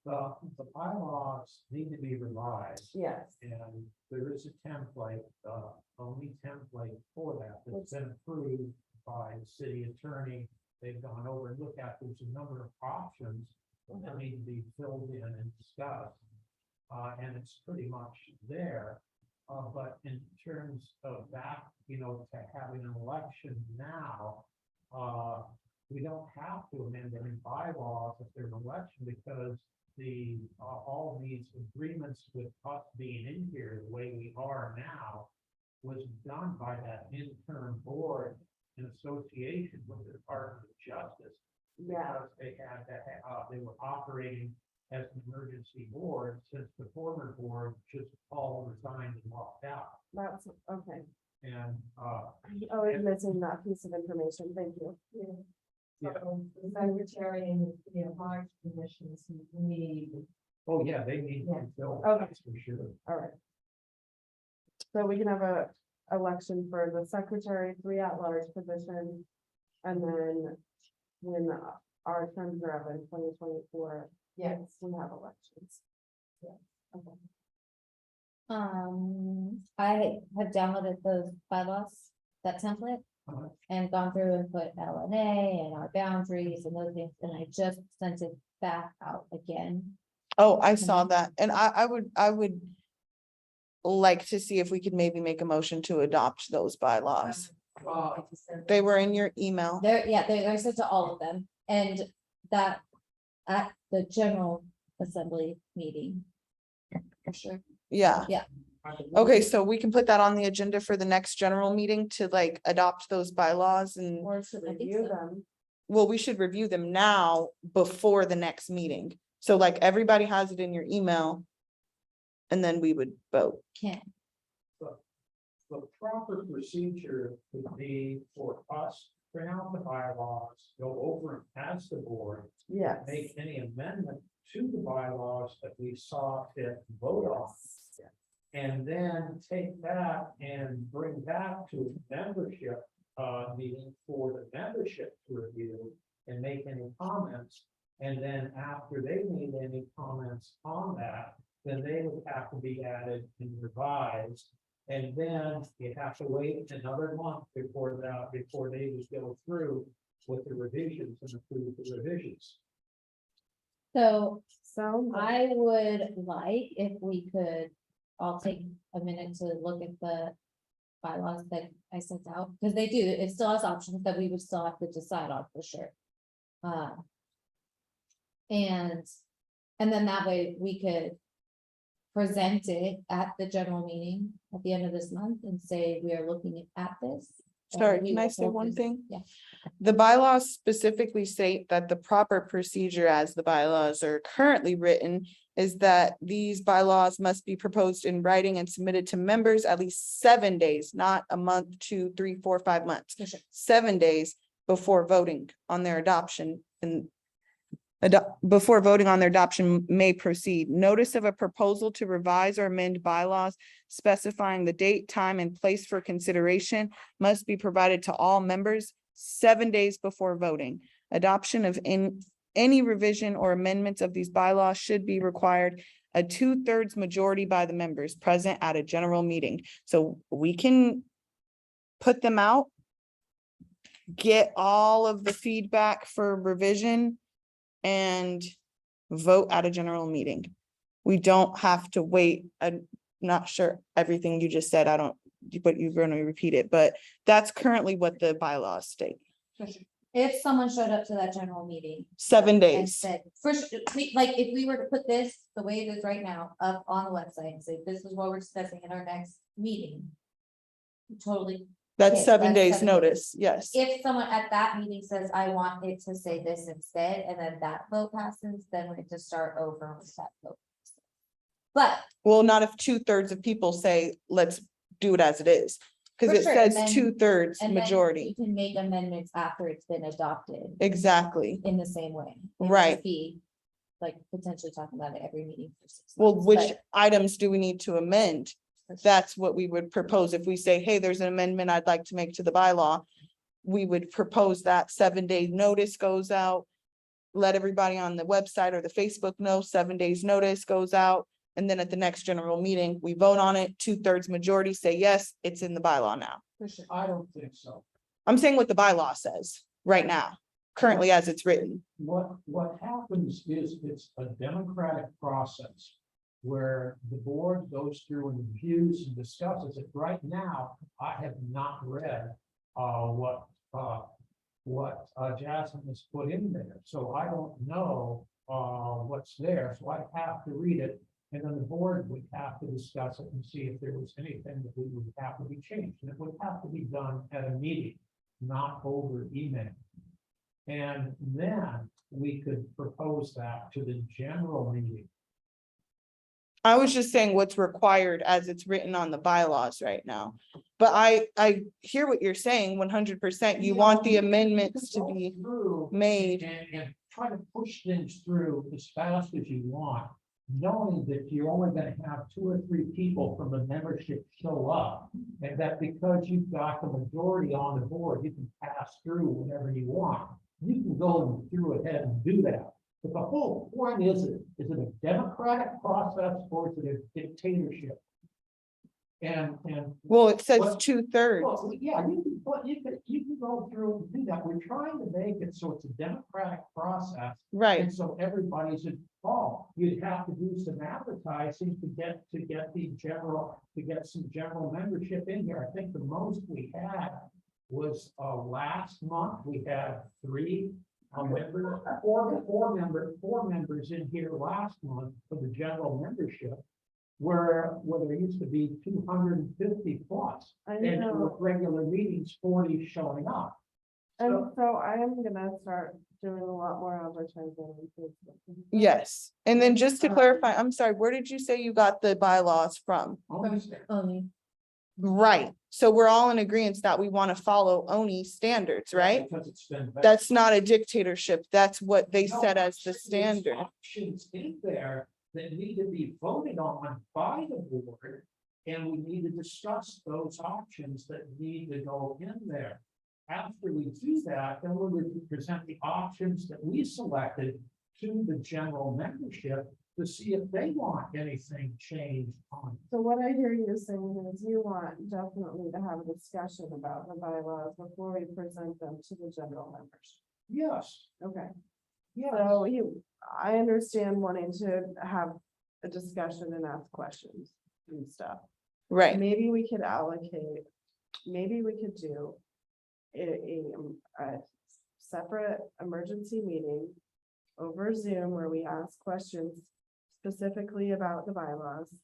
The bylaws need to be revised. Yes, And there is a template, only template for that that's been approved by the city attorney. They've gone over and looked at, there's a number of options that need to be filled in and discussed. And it's pretty much there. But in terms of that, to having an election now, we don't have to amend any bylaws if there's an election because all these agreements with us being in here the way we are now was done by that interim board in association with the Department of Justice. yeah, Because they had that, they were operating as an emergency board since the former board just all resigned and walked out. that's, okay. And, Oh, I'm missing that piece of information, thank you. Yeah. The secretary and the large commissions need. oh yeah, they need to fill, Okay. that's for sure. All right. So we can have a election for the secretary, 3 at-large positions. And then when our terms are up in 2024, yes, we have elections. Yeah, okay. I have downloaded those bylaws, that template. Uh-huh. And gone through and put LNA and our boundaries and those things, and I just sent it back out again. Oh, I saw that. And I would like to see if we could maybe make a motion to adopt those bylaws. They were in your email. They're sent to all of them, and that at the general assembly meeting. For sure. Yeah. Yeah. Okay, so we can put that on the agenda for the next general meeting to like adopt those bylaws and, Or to I think review so. them. well, we should review them now before the next meeting. So like everybody has it in your email. And then we would vote. Can, The proper procedure would be for us, to print out the bylaws, go over and ask the board, Yes. make any amendment to the bylaws that we saw fit to vote on. And then take that and bring that to membership, meeting for the membership to review and make any comments. And then after they made any comments on that, then they would have to be added and revised. And then you have to wait another month before they just go through with the revisions and approve the revisions. so So, I would like if we could, I'll take a minute to look at the bylaws that I sent out, because they do, it still has options that we would still have to decide on for sure. And then that way we could present it at the general meeting at the end of this month and say, we are looking at this. and Sorry, we can I will say one focus- thing? Yeah. The bylaws specifically state that the proper procedure as the bylaws are currently written is that these bylaws must be proposed in writing and submitted to members at least 7 days, not a month, 2, 3, 4, 5 months. For sure. 7 days before voting on their adoption and before voting on their adoption may proceed. Notice of a proposal to revise or amend bylaws specifying the date, time, and place for consideration must be provided to all members 7 days before voting. Adoption of any revision or amendments of these bylaws should be required a 2/3 majority by the members present at a general meeting. So we can put them out, get all of the feedback for revision, and vote at a general meeting. We don't have to wait. I'm not sure everything you just said. I don't, but you're going to repeat it, but that's currently what the bylaws state. For sure. If someone showed up to that general meeting. 7 And days. said, first, like, if we were to put this, the way it is right now, up on the website and say, this is what we're discussing in our next meeting. Totally. That's Okay, 7 that's days 7 notice. Yes. If someone at that meeting says, I want it to say this instead, and then that vote passes, then we just start over with that vote. But Well, not if 2/3 of people say, let's do it as it is. Because For it sure, and says then- 2/3 And then majority. you can make amendments after it's been adopted Exactly. in the same way. It would Right. just Be like potentially talking about it every meeting for 6 Well, months, which but items do we need to amend? for sure. That's what we would propose. If we say, hey, there's an amendment I'd like to make to the bylaw. We would propose that 7-day notice goes out. Let everybody on the website or the Facebook know 7 days notice goes out. And then at the next general meeting, we vote on it, 2/3 majority say yes, it's in the bylaw now. For sure. I don't think so. I'm saying what the bylaw says right now, currently as it's written. What happens is it's a democratic process where the board goes through and reviews and discusses it. Right now, I have not read what Jasmine has put in there, so I don't know what's there, so I have to read it. And then the board would have to discuss it and see if there was anything that we would have to be changed, and it would have to be done at a meeting, not over email. And then we could propose that to the general meeting. I was just saying what's required as it's written on the bylaws right now. But I hear what you're saying 100%. You want the amendments to Go be through made. and try to push things through as fast as you want, knowing that you're only gonna have 2 or 3 people from the membership show up. And that because you've got the majority on the board, you can pass through whenever you want. You can go through ahead and do that. But the whole point is it a democratic process or is it a dictatorship? And Well, it says Well- 2/3. well, yeah, you can go through and do that. We're trying to make it so it's a democratic process. Right. And so everybody's involved. You'd have to do some advertising to get some general membership in here. I think the most we had was last month, we had 3 members, four members in here last month for the general membership. Where there used to be 250 plus, I and know. with regular meetings, 40 showing up. And so I am gonna start doing a lot more advertising on Facebook. Yes. And then just to clarify, I'm sorry, where did you say you got the bylaws from? Only. Right. So we're all in agreement that we want to follow ONI standards, right? Because it's been. That's not a dictatorship. That's what they No, set as the there's standard. Options in there that need to be voted on by the board. And we need to discuss those options that need to go in there. After we do that, then we would present the options that we selected to the general membership to see if they want anything changed on. So what I hear you saying is you want definitely to have a discussion about the bylaws before we present them to the general members. Yes, Okay, yes. so I understand wanting to have a discussion and ask questions and stuff. Right. Maybe we could allocate, maybe we could do a separate emergency meeting over Zoom where we ask questions specifically about the bylaws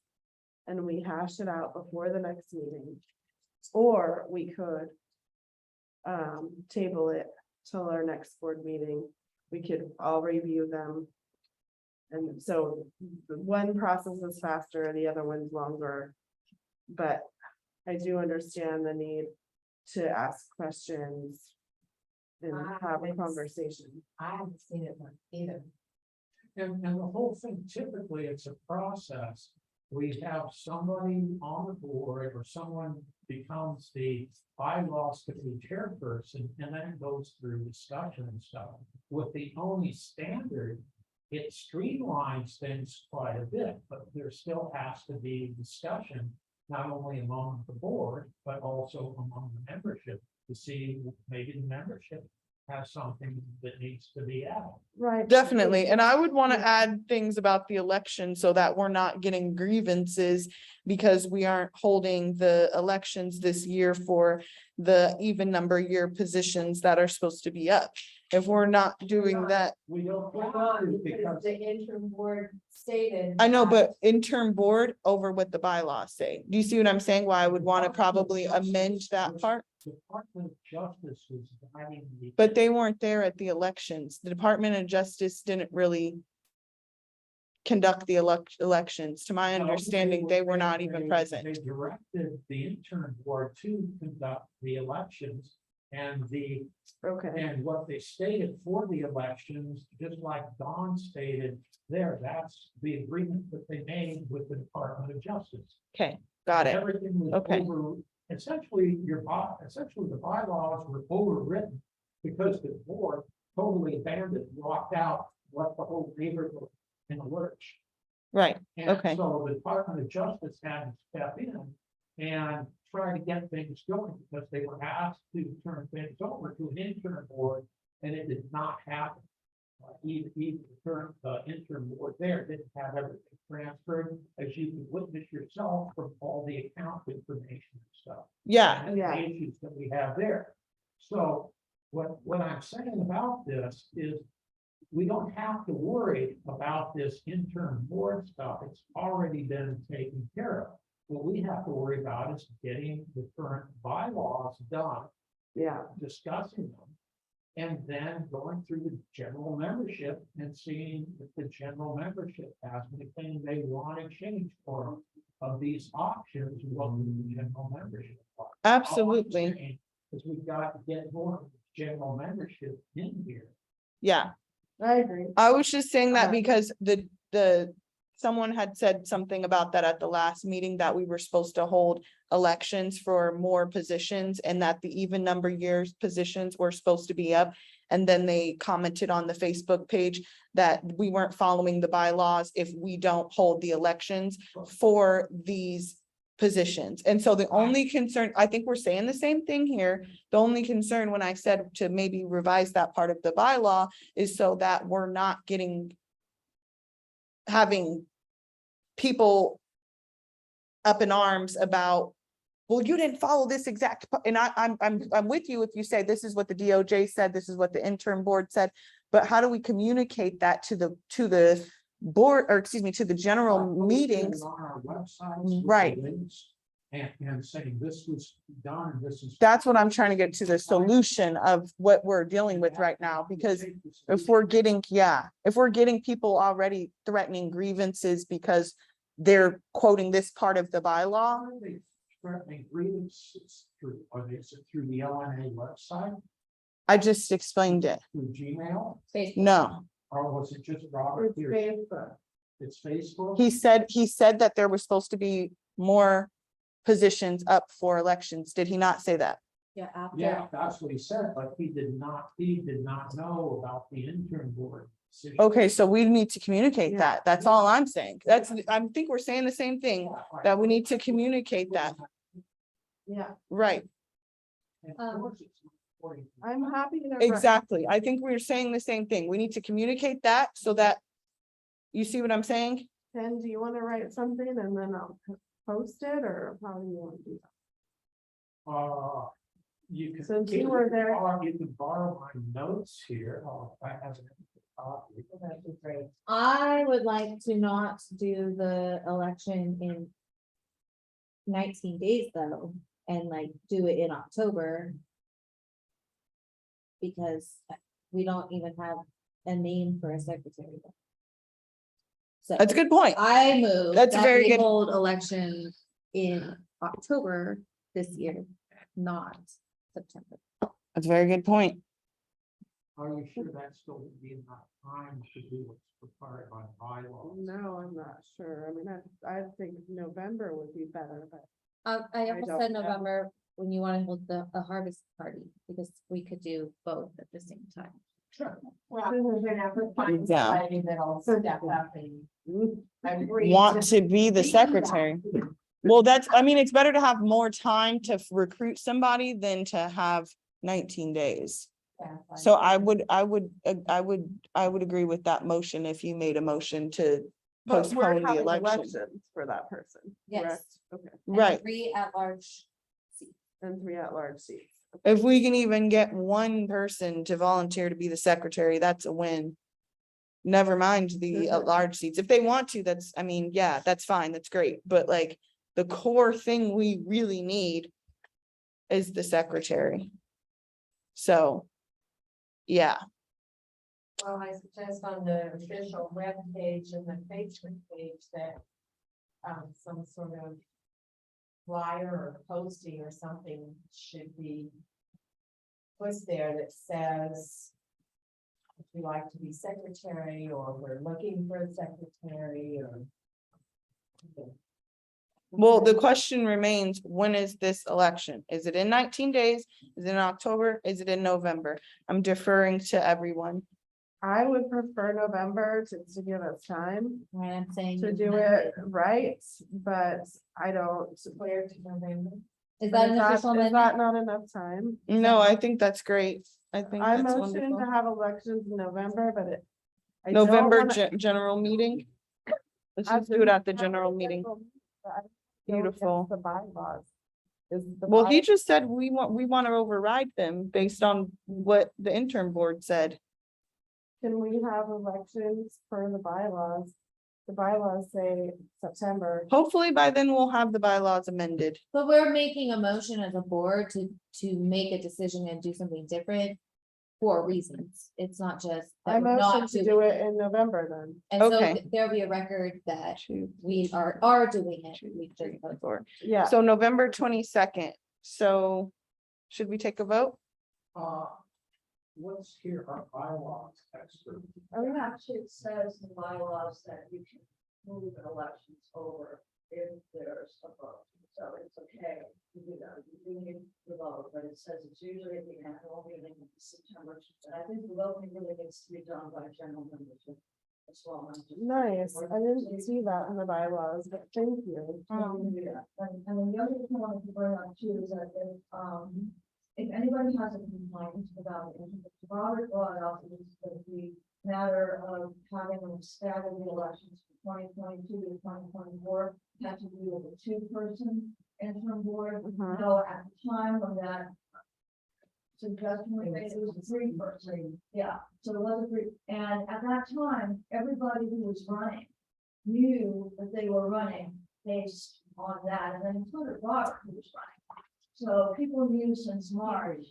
and we hash it out before the next meeting. Or we could table it till our next board meeting. We could all review them. And so the one process is faster, the other one's longer. But I do understand the need to ask questions and have a conversation. I haven't seen it either. And the whole thing, typically, it's a process. We have somebody on the board or someone becomes the bylaws committee chairperson, and then it goes through discussion and stuff. With the only standard, it streamlines things quite a bit, but there still has to be discussion, not only among the board, but also among the membership to see maybe the membership has something that needs to be added. Right. Definitely. And I would want to add things about the election so that we're not getting grievances because we aren't holding the elections this year for the even number year positions that are supposed to be up. If we're not doing that, We don't. We're not, because the interim board stated. I know, but interim board over what the bylaws say. Do you see what I'm saying? Why I would want to probably amend that part? Department of Justice was guiding the. But they weren't there at the elections. The Department of Justice didn't really conduct the elections. To my understanding, they were not even They present. directed the intern board to conduct the elections and Okay, and what they stated for the elections, just like Dawn stated there, that's the agreement that they made with the Department of Justice. Okay, got it. Everything was Okay. essentially the bylaws were overwritten because the board totally abandoned, walked out, left the whole neighborhood in a lurch. Right, And Okay. so the Department of Justice had to step in and try to get things going because they were asked to turn things over to an intern board, and it did not happen. Even the intern board there didn't have everything transferred, as you can witness yourself from all the account information and stuff. yeah, And the Yeah. issues that we have there. So what I'm saying about this is we don't have to worry about this intern board stuff. It's already been taken care of. What we have to worry about is getting the current bylaws done, yeah, discussing them. And then going through the general membership and seeing if the general membership has anything they want to change for of these options, what the general membership. absolutely. Because we've got to get more general membership in here. Yeah. I agree. I was just saying that Uh, because someone had said something about that at the last meeting, that we were supposed to hold elections for more positions and that the even number years positions were supposed to be up. And then they commented on the Facebook page that we weren't following the bylaws if we don't hold the elections for these positions. And so the only concern, I think we're saying the same thing here. The only concern when I said to maybe revise that part of the bylaw is so that we're not having people up in arms about, well, you didn't follow this exact, and I'm with you if you say this is what the DOJ said, this is what the intern board said, but how do we communicate that to the board, or excuse me, to the general meetings? On our websites. with the Right. links And saying this was done, and this is. That's what I'm trying to get to, the solution of what we're dealing with right now, because if we're getting people already threatening grievances because they're quoting this part of the bylaw. Are they threatening grievances through, are they through the LNA website, I just explained it. through Gmail, No, or was it just Robert It's here? Facebook. It's Facebook? he said that there was supposed to be more positions up for elections. Did he not say that? Yeah, after. Yeah, that's what he said, but he did not know about the intern board decision. Okay, so we need to communicate Yeah. that. That's all I'm saying. I think we're saying the same thing, that we need to communicate that. Yeah, Right, And of course it's reporting. I'm happy to. exactly. I think we're saying the same thing. We need to communicate that so that, you see what I'm saying? Ken, do you want to write something and then I'll post it, or how do you want to do that? You can. Since you were there. You can borrow my notes here. I have a copy. That'd be great. I would like to not do the election in 19 days though, and like do it in October. Because we don't even have a name for a secretary. So That's a good point. I move. That's a that very we good- Hold election in October this year, not September. That's a very good point. Are you sure that's still would be enough time to do what's required by bylaws? No, I'm not sure. I mean, I think November would be better, but. I almost don't said know. November when you want to hold a harvest party, because we could do both at the same time. Sure. Well, we're gonna have to find Yeah. somebody that'll step up and agree. Want to be the secretary. Well, it's better to have more time to recruit somebody than to have 19 days. So I would agree with that motion if you made a motion to But we're postpone the having election. elections for that person. Yes. correct? Okay, And Right. 3 at-large. and 3 at-large seats. If we can even get one person to volunteer to be the secretary, that's a win. Never mind the Mhm. large seats. If they want to, yeah, that's fine. That's great. But like the core thing we really need is the secretary. So, yeah. Well, I suggest on the official web page and the Facebook page that some sort of flyer or posting or something should be put there that says if you like to be secretary, or we're looking for a secretary, or Well, the question remains, when is this election? Is it in 19 days? Is it in October? Is it in November? I'm deferring to everyone. I would prefer November to give us time Right, I'm saying. to you do amended. it right, but I don't. where to November. Is that an official Is amendment? that not enough time? No, I think that's great. I think I that's motion to wonderful. have elections in November, but it. I don't November wanna- general meeting. Let's I just do it at the didn't have general a meeting. special meeting, but I go against Beautiful. The bylaws. Is the Well, he by- just said we want to override them based on what the intern board said. Can we have elections for the bylaws? The bylaws say September. Hopefully by then we'll have the bylaws amended. But we're making a motion as a board to make a decision and do something different for reasons. It's not just. that I we're motion not to doing do it in November then. And so Okay. there'll be a record that Two, we are doing it. We just three, voted. four. Yeah, So November 22nd. So should we take a vote? Let's hear our bylaws expert. Actually, it says in the bylaws that you can move elections over if there's a vote, so it's okay to do that. You do need the vote, but it says it's usually at the annual meeting in September. And I think the voting really needs to be done by general membership as well. nice. I didn't see that in the bylaws, but thank you. Yeah, and then the other thing I wanted to bring up too is that if anybody has a complaint about it, Robert brought up is the matter of having them stagger the elections from 2022 to 2024, had to do with a two-person interim board. Mhm. No, at the time when that suggestion was made, it was a three-person, yeah, so it was a three, and at that time, everybody who was running knew that they were running based on that, and then included Robert who was running. So people knew since March,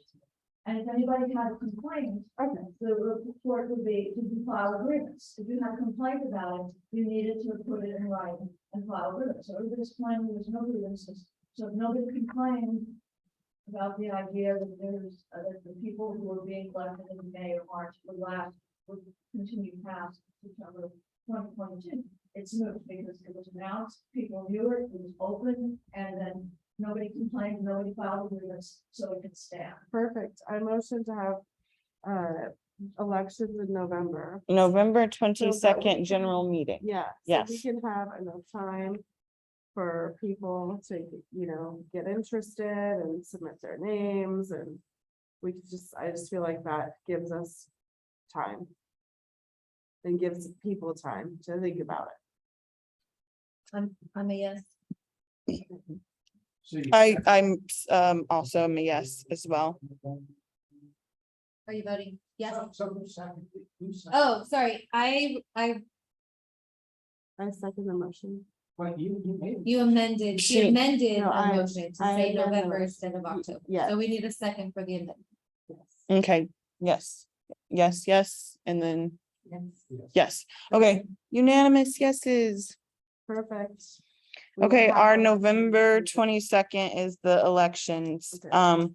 and if anybody had a complaint, Okay, the report would be, did you file agreements? If you had a complaint about it, you needed to put it in writing and file agreements. So everybody's claiming there was no grievances. So if nobody complained about the idea that there's, that the people who were being elected in May or March would continue past September 2022. It's moved because it was announced, people knew it, it was open, and then nobody complained, nobody filed agreements, so it could stand. perfect. I motion to have elections in November. November we 22nd can- general meeting. Yeah. So we Yes. can have enough time for people to, get interested and submit their names, and we could I just feel like that gives us time. And gives people time to think about it. I'm a yes. I'm also a yes as well. Are you voting? Yes. Who seconded? Oh, sorry. I I second the motion. But you made. it. You amended, She- she amended No, the I- motion to I say amended November it. instead of October. yes. So we need a second for the amendment. Okay, yes, yes, and then Yes. yes. Okay, unanimous yeses. Perfect. We Okay, have our elections. November 22nd is the elections. Okay.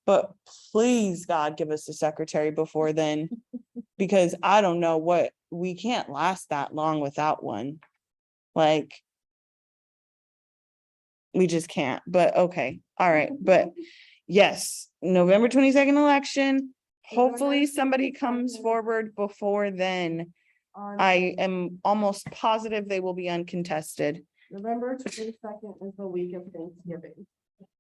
But please, God, give us a secretary before then. Because I don't know we can't last that long without one. Like. We just can't, but okay, all right, but yes, November 22nd election. Hopefully somebody comes 22nd. forward before then. On I am almost positive they will be uncontested. November 22nd is the week of Thanksgiving.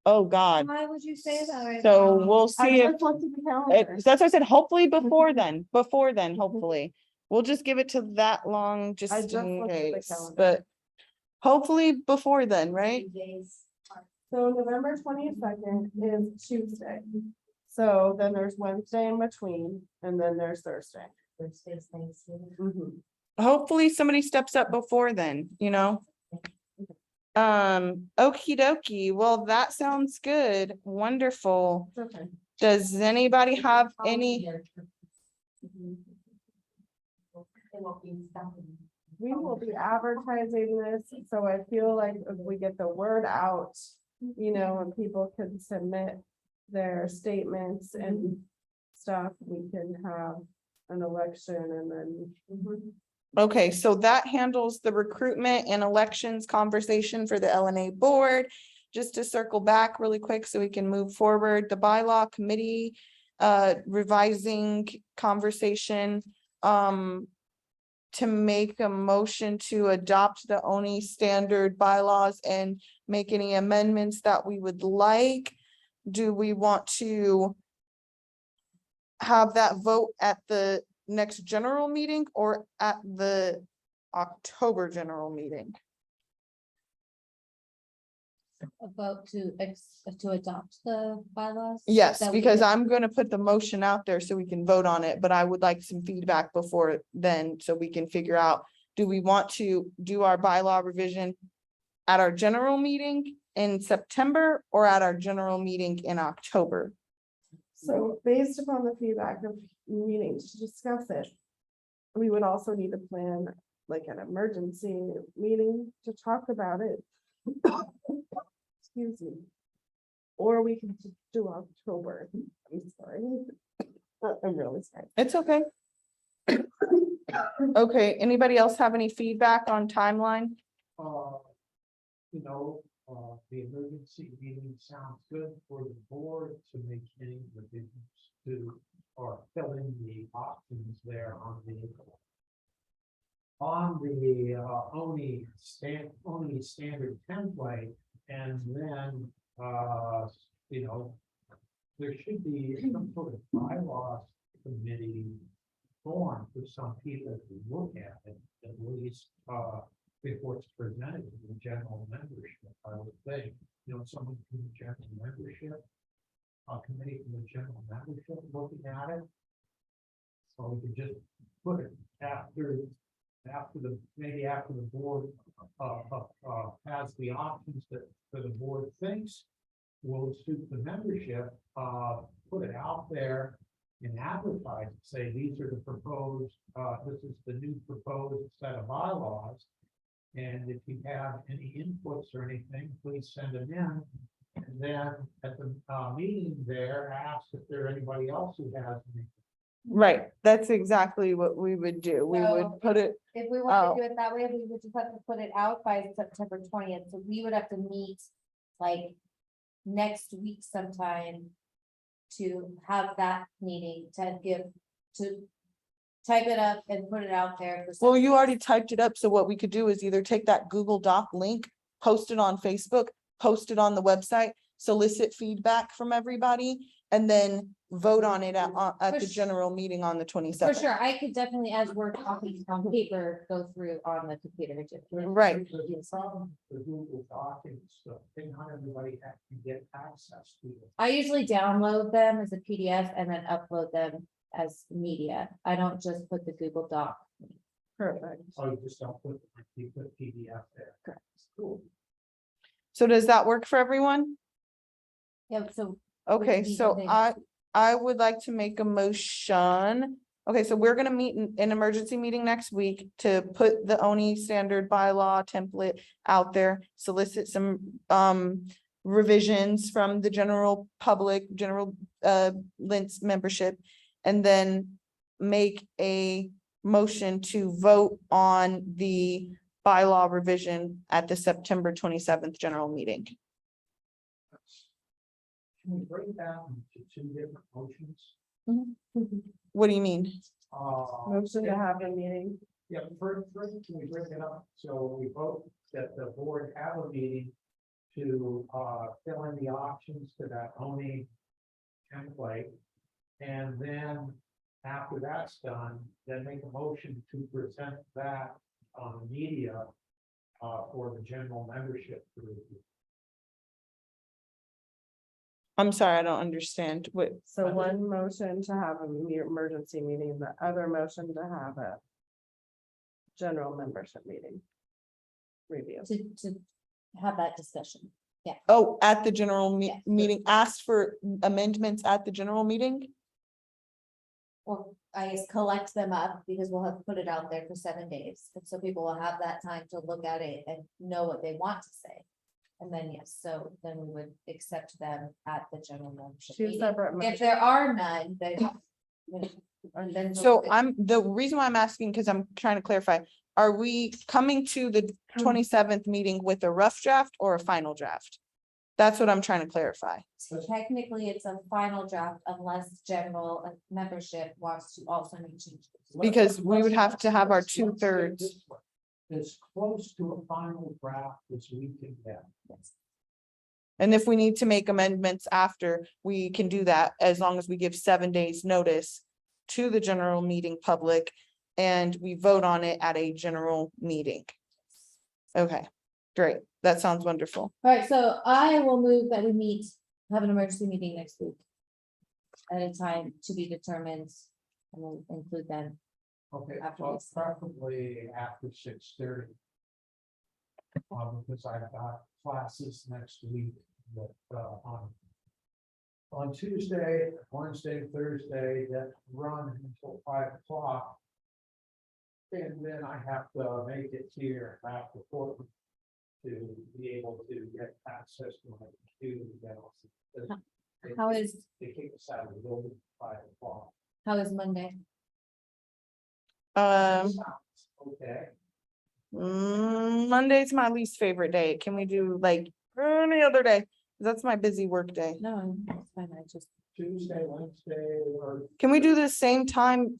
Oh, God. Why would you say that? right So now? we'll I see if, just looked at the calendar. that's what I said, hopefully before then, hopefully. We'll just give it to that long, just I just in looked at the case, calendar. but hopefully before then, right? So November 22nd is Tuesday. So then there's Wednesday in between, and then there's Thursday. Thursday's Thanksgiving. Mhm. Hopefully somebody steps up before then, Okie dokie, well, that sounds good, wonderful. It's okay. Does anybody have any, won't be stuck in. We will be advertising this, so I feel like if we get the word out, you know, and people can submit their statements and stuff, we can have an election and then. Okay, so that handles the recruitment and elections conversation for the LNA board. Just to circle back really quick so we can move forward, the bylaw committee revising conversation. To make a motion to adopt the ONI standard bylaws and make any amendments that we would like. Do we want to have that vote at the next general meeting or at the October general meeting? A vote to adopt the bylaws? Yes, That we because could- I'm gonna put the motion out there so we can vote on it, but I would like some feedback before then, so we can figure out, do we want to do our bylaw revision at our general meeting in September or at our general meeting in October? So based upon the feedback of meetings to discuss it, we would also need to plan like an emergency meeting to talk about it. Excuse me. Or we can just do October. I'm sorry. I'm really sorry. It's okay. Okay, anybody else have any feedback on timeline? You know, the emergency meeting sounds good for the board to make any revisions to, or fill in the options there on the only standard template, and then, you know, there should be some sort of bylaws committee form for some people to look at it, at least, before it's presented to the general membership, I would think, you know, someone from the general membership, a committee from the general membership looking at it. So we could just put it maybe after the board, has the options that the board thinks will suit the membership, put it out there and advertise, say, these are the proposed, this is the new proposed set of bylaws. And if you have any inputs or anything, please send them in. And then at the meeting there, ask if there anybody else who has any. Right, that's exactly what we would do. We So, would put it, If we want to do it that way, we would just have to put it out by September 20th, so we would have to meet like next week sometime to have that meeting, to type it up and put it out there. well, you already typed it up, so what we could do is either take that Google Doc link, post it on Facebook, post it on the website, solicit feedback from everybody, and then vote on it at the For general meeting on the For 27th. sure, I could definitely, as we're talking on paper, go through on the computer. Right, The problem with Google Doc is not everybody can get access to it. I usually download them as a PDF and then upload them as media. I don't just put the Google Doc. Perfect. So you just don't put, you put PDF there. Correct. Cool. so does that work for everyone? Yeah, so Okay, need so something. I would like to make a motion. Okay, so we're gonna meet in an emergency meeting next week to put the ONI standard bylaw template out there, solicit some revisions from the general public, general Lentz membership, and then make a motion to vote on the bylaw revision at the September 27th general meeting. Can we break it down into two different motions? What do you mean? Motion to have a meeting. Yeah, first, can we break it up? So we vote that the board have a meeting to fill in the options to that ONI template. And then after that's done, then make a motion to present that on media for the general membership to review. I'm sorry, I don't understand what, So one motion to have a emergency meeting, the other motion to have a general membership meeting. Review. to have that discussion. oh, at the general Yes. meeting, ask for amendments at the general meeting? Or I guess, collect them up, because we'll have put it out there for 7 days, and so people will have that time to look at it and know what they want to say. And then, yes, so then we would accept them at the general membership Two meeting. separate. If there are none, then. And then. So the reason why I'm asking, because I'm trying to clarify, are we coming to the 27th meeting with a rough draft or a final draft? That's what I'm trying to clarify. Technically, it's a final draft unless general membership wants to also make changes. Because we would have to have our Let's say 2/3. this way, As close to a final draft as we can get. And if we need to make amendments after, we can do that as long as we give 7 days notice to the general meeting public and we vote on it at a general meeting. Okay, great. That sounds wonderful. All right, so I will move that we meet, have an emergency meeting next week. At a time to be determined, and we'll include them. Okay, After well, this. preferably after 6:30. Because I've got classes next week that, on Tuesday, Wednesday, Thursday, that run until 5 o'clock. And then I have to make it here after 4 to be able to get access to my computer. How is, They kick us out of the building at 5 o'clock. how is Monday? Okay. Monday's my least favorite day. Can we do like any other day? That's my busy work day. No, it's fine, I just. Tuesday, Wednesday, or Can we do the same time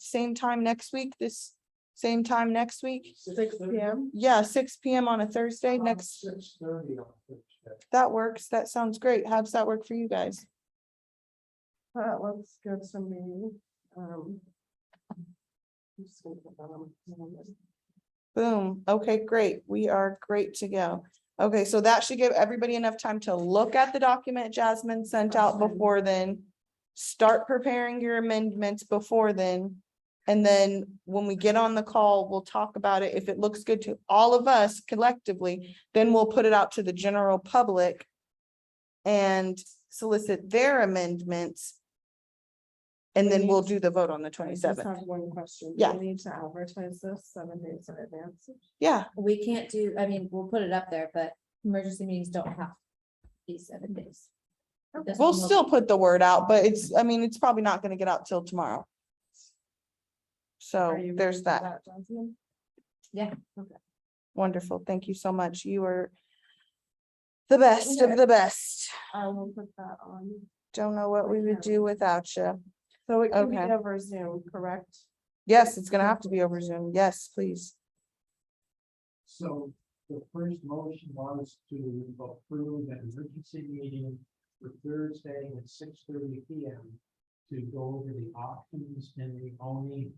next week? This same time next week? 6 p.m. Yeah, 6 p.m. on a Thursday next. 6:30 on Thursday. That works. That sounds great. How does that work for you guys? That looks good to me. I'm just gonna put that on my calendar. Boom. Okay, great. We are great to go. Okay, so that should give everybody enough time to look at the document Jasmine sent out before then. Start preparing your amendments before then. And then when we get on the call, we'll talk about it. If it looks good to all of us collectively, then we'll put it out to the general public and solicit their amendments. And then we'll do the vote on the I just have 27th. one question. Do Yeah. we need to advertise this 7 days in advance? Yeah, We can't do, I mean, we'll put it up there, but emergency meetings don't have to be 7 days. This we'll one will still be- put the word out, but it's probably not gonna get out till tomorrow. So Are you there's ready for that. Jasmine? Yeah. Wonderful. Thank you so much. You are the best of the best. I will put that on. Don't know what we would do without you. So it can be Okay. over Zoom, correct? Yes, it's gonna have to be over Zoom. Yes, please. So the first motion was to approve an emergency meeting for Thursday at 6:30 p.m. to go over the options in the only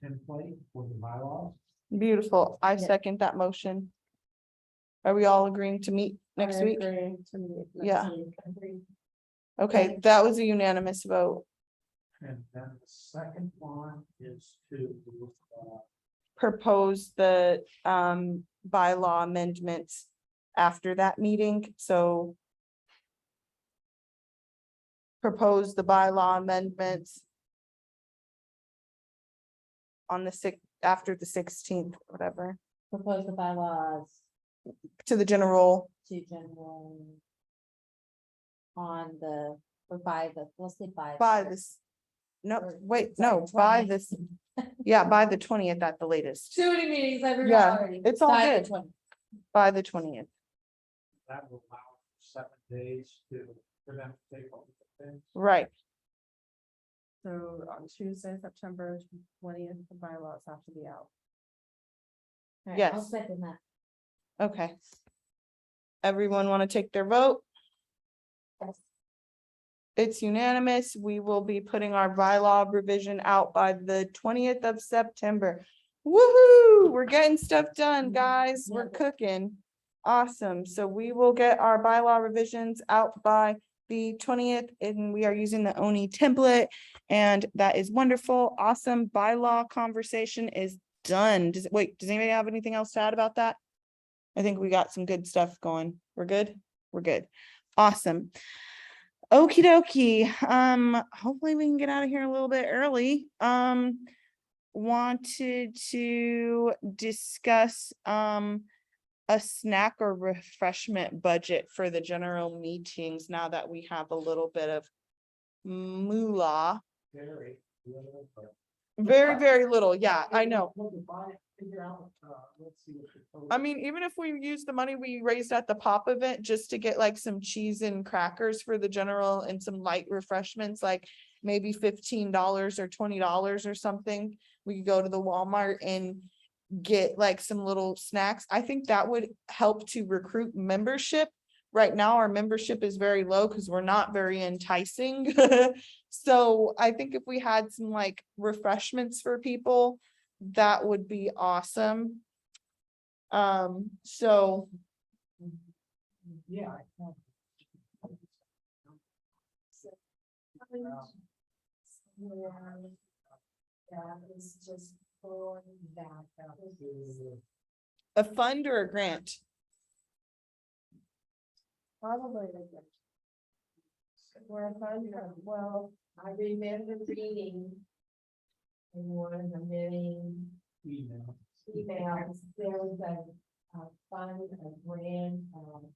template for the bylaws. Beautiful. I Yeah. second that motion. Are we all agreeing to meet next I week? agree to meet next Yeah. week. Okay, that was a unanimous vote. And then the second one is to Propose the bylaw amendments after that meeting, so. Propose the bylaw amendments. On the after the 16th, whatever, Propose the bylaws to the general, to general. On the, or by the, we'll say by. by this. No, Or- wait, sorry, no, by 20th. this, yeah, by the 20th at the latest, Too many meetings, I forgot Yeah, already. it's all By the good. 20th. by the 20th. that will allow 7 days for them to take over the things. Right, So on Tuesday, September 20th, the bylaws have to be out. All right, Yes. I'll second that. okay. Everyone want to take their vote? Yes. It's unanimous. We will be putting our bylaw revision out by the 20th of September. Woohoo! We're getting stuff done, guys. We're cooking. Awesome. So we will get our bylaw revisions out by the 20th, and we are using the ONI template, and that is wonderful. Awesome. Bylaw conversation is done. Does anybody have anything else to add about that? I think we got some good stuff going. We're good? We're good. Awesome. Okie dokie, hopefully we can get out of here a little bit early. Wanted to discuss, a snack or refreshment budget for the general meetings now that we have a little bit of moolah. Very little, but- Very, very little. Yeah, I know. We'll divide it, figure out, let's see what the total- I mean, even if we use the money we raised at the pop event, just to get like some cheese and crackers for the general and some light refreshments, like maybe $15 or $20 or something. We could go to the Walmart and get like some little snacks. I think that would help to recruit membership. Right now, our membership is very low because we're not very enticing. So I think if we had some like refreshments for people, that would be awesome. So Yeah. I think- That is just pulling that out. a fund or a grant? Probably. Where fund, well, I remember reading. In one of the many Email. emails, there was a fund, a grant,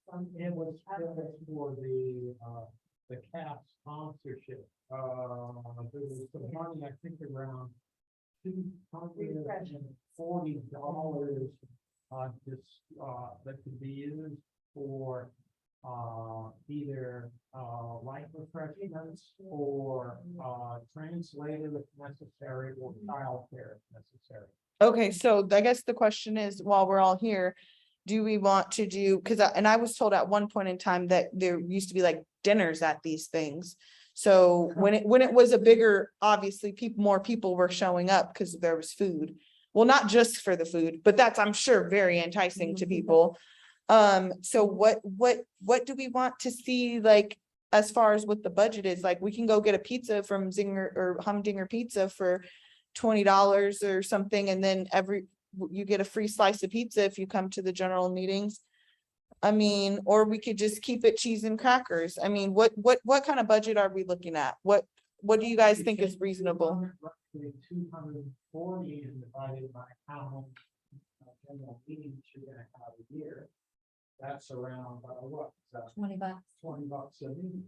something. It was for the CAP sponsorship, there was some money, I think around $240. This, that could be used for, either, light refreshments or, translated if necessary, or childcare if necessary. Okay, so I guess the question is, while we're all here, do we want to do, because I was told at one point in time that there used to be like dinners at these things. So when it was a bigger, obviously more people were showing up because there was food. Well, not just for the food, but that's, I'm sure, very enticing to people. So what do we want to see, like, as far as what the budget is? Like, we can go get a pizza from Zinger or Humdinger Pizza for $20 or something, and then you get a free slice of pizza if you come to the general meetings. I mean, or we could just keep it cheese and crackers. I mean, what kind of budget are we looking at? What do you guys think is reasonable? Roughly 240 and divided by how many general meetings you're gonna have a year. That's around, what, $20. $20 a meeting.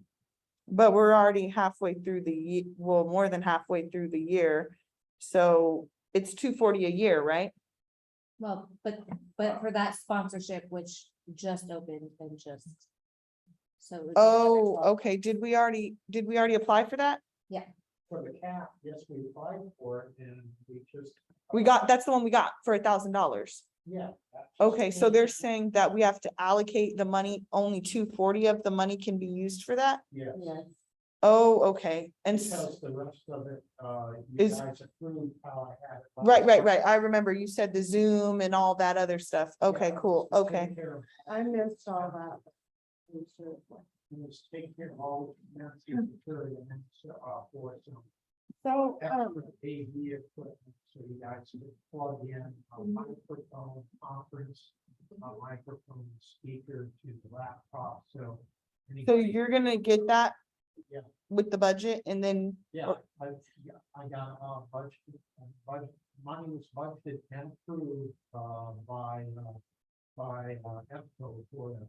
But we're already halfway through well, more than halfway through the year. So it's $240 a year, right? Well, but for that sponsorship, which just opened and just. So. it was Oh, like- okay. Did we already apply for that? For the cap, yes, we applied for it and we just. That's the one we got for $1,000. Yeah. Okay, so they're saying that we have to allocate the money, only $240 of the money can be used for that? Yes. Yes. Oh, okay. And Because the rest of it, you Is- guys approved how I had it. right. I remember you said the Zoom and all that other stuff. Okay, Yeah, cool. just Okay. take care of- I missed all that. I'm sure. Just take care of all the security and then, for some So, extra AV equipment, so you guys can plug in a microphone conference, a microphone speaker to the laptop, so. So you're gonna get that? Yeah. With the budget and then, Yeah, I got, budget, money was budgeted and approved, by EPCO for that.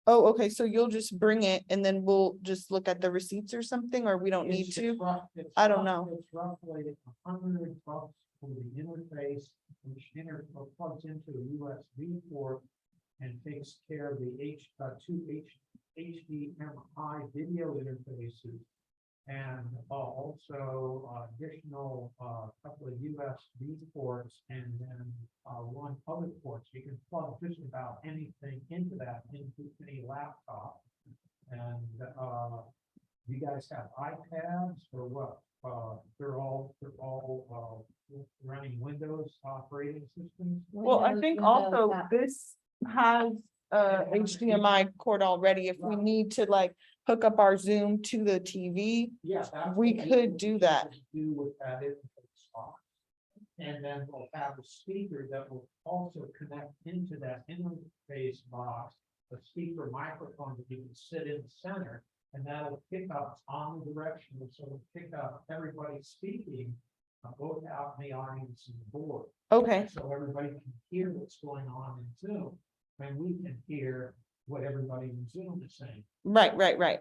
oh, okay, so you'll just bring it and then we'll just look at the receipts or something, or we don't need It's to? I I don't know. It's roughly $100 for the interface, which plugs into a USB port and takes care of the two HDMI video interfaces. And also additional couple of USB ports and then one other port. So you can plug just about anything into that, into any laptop. And you guys have iPads or what? They're all running Windows operating systems. Well, I Windows- think Windows also app. this has a HDMI cord already. If we need to like hook up our Zoom to the TV. Yeah. that's We what could do that. Do with that interface box. And then we'll have a speaker that will also connect into that interface box, a speaker microphone that you can sit in the center. And that'll pick up on the direction, so it'll pick up everybody speaking, both out in the audience and the board. Okay, So everybody can hear what's going on in Zoom, and we can hear what everybody in Zoom is saying. right.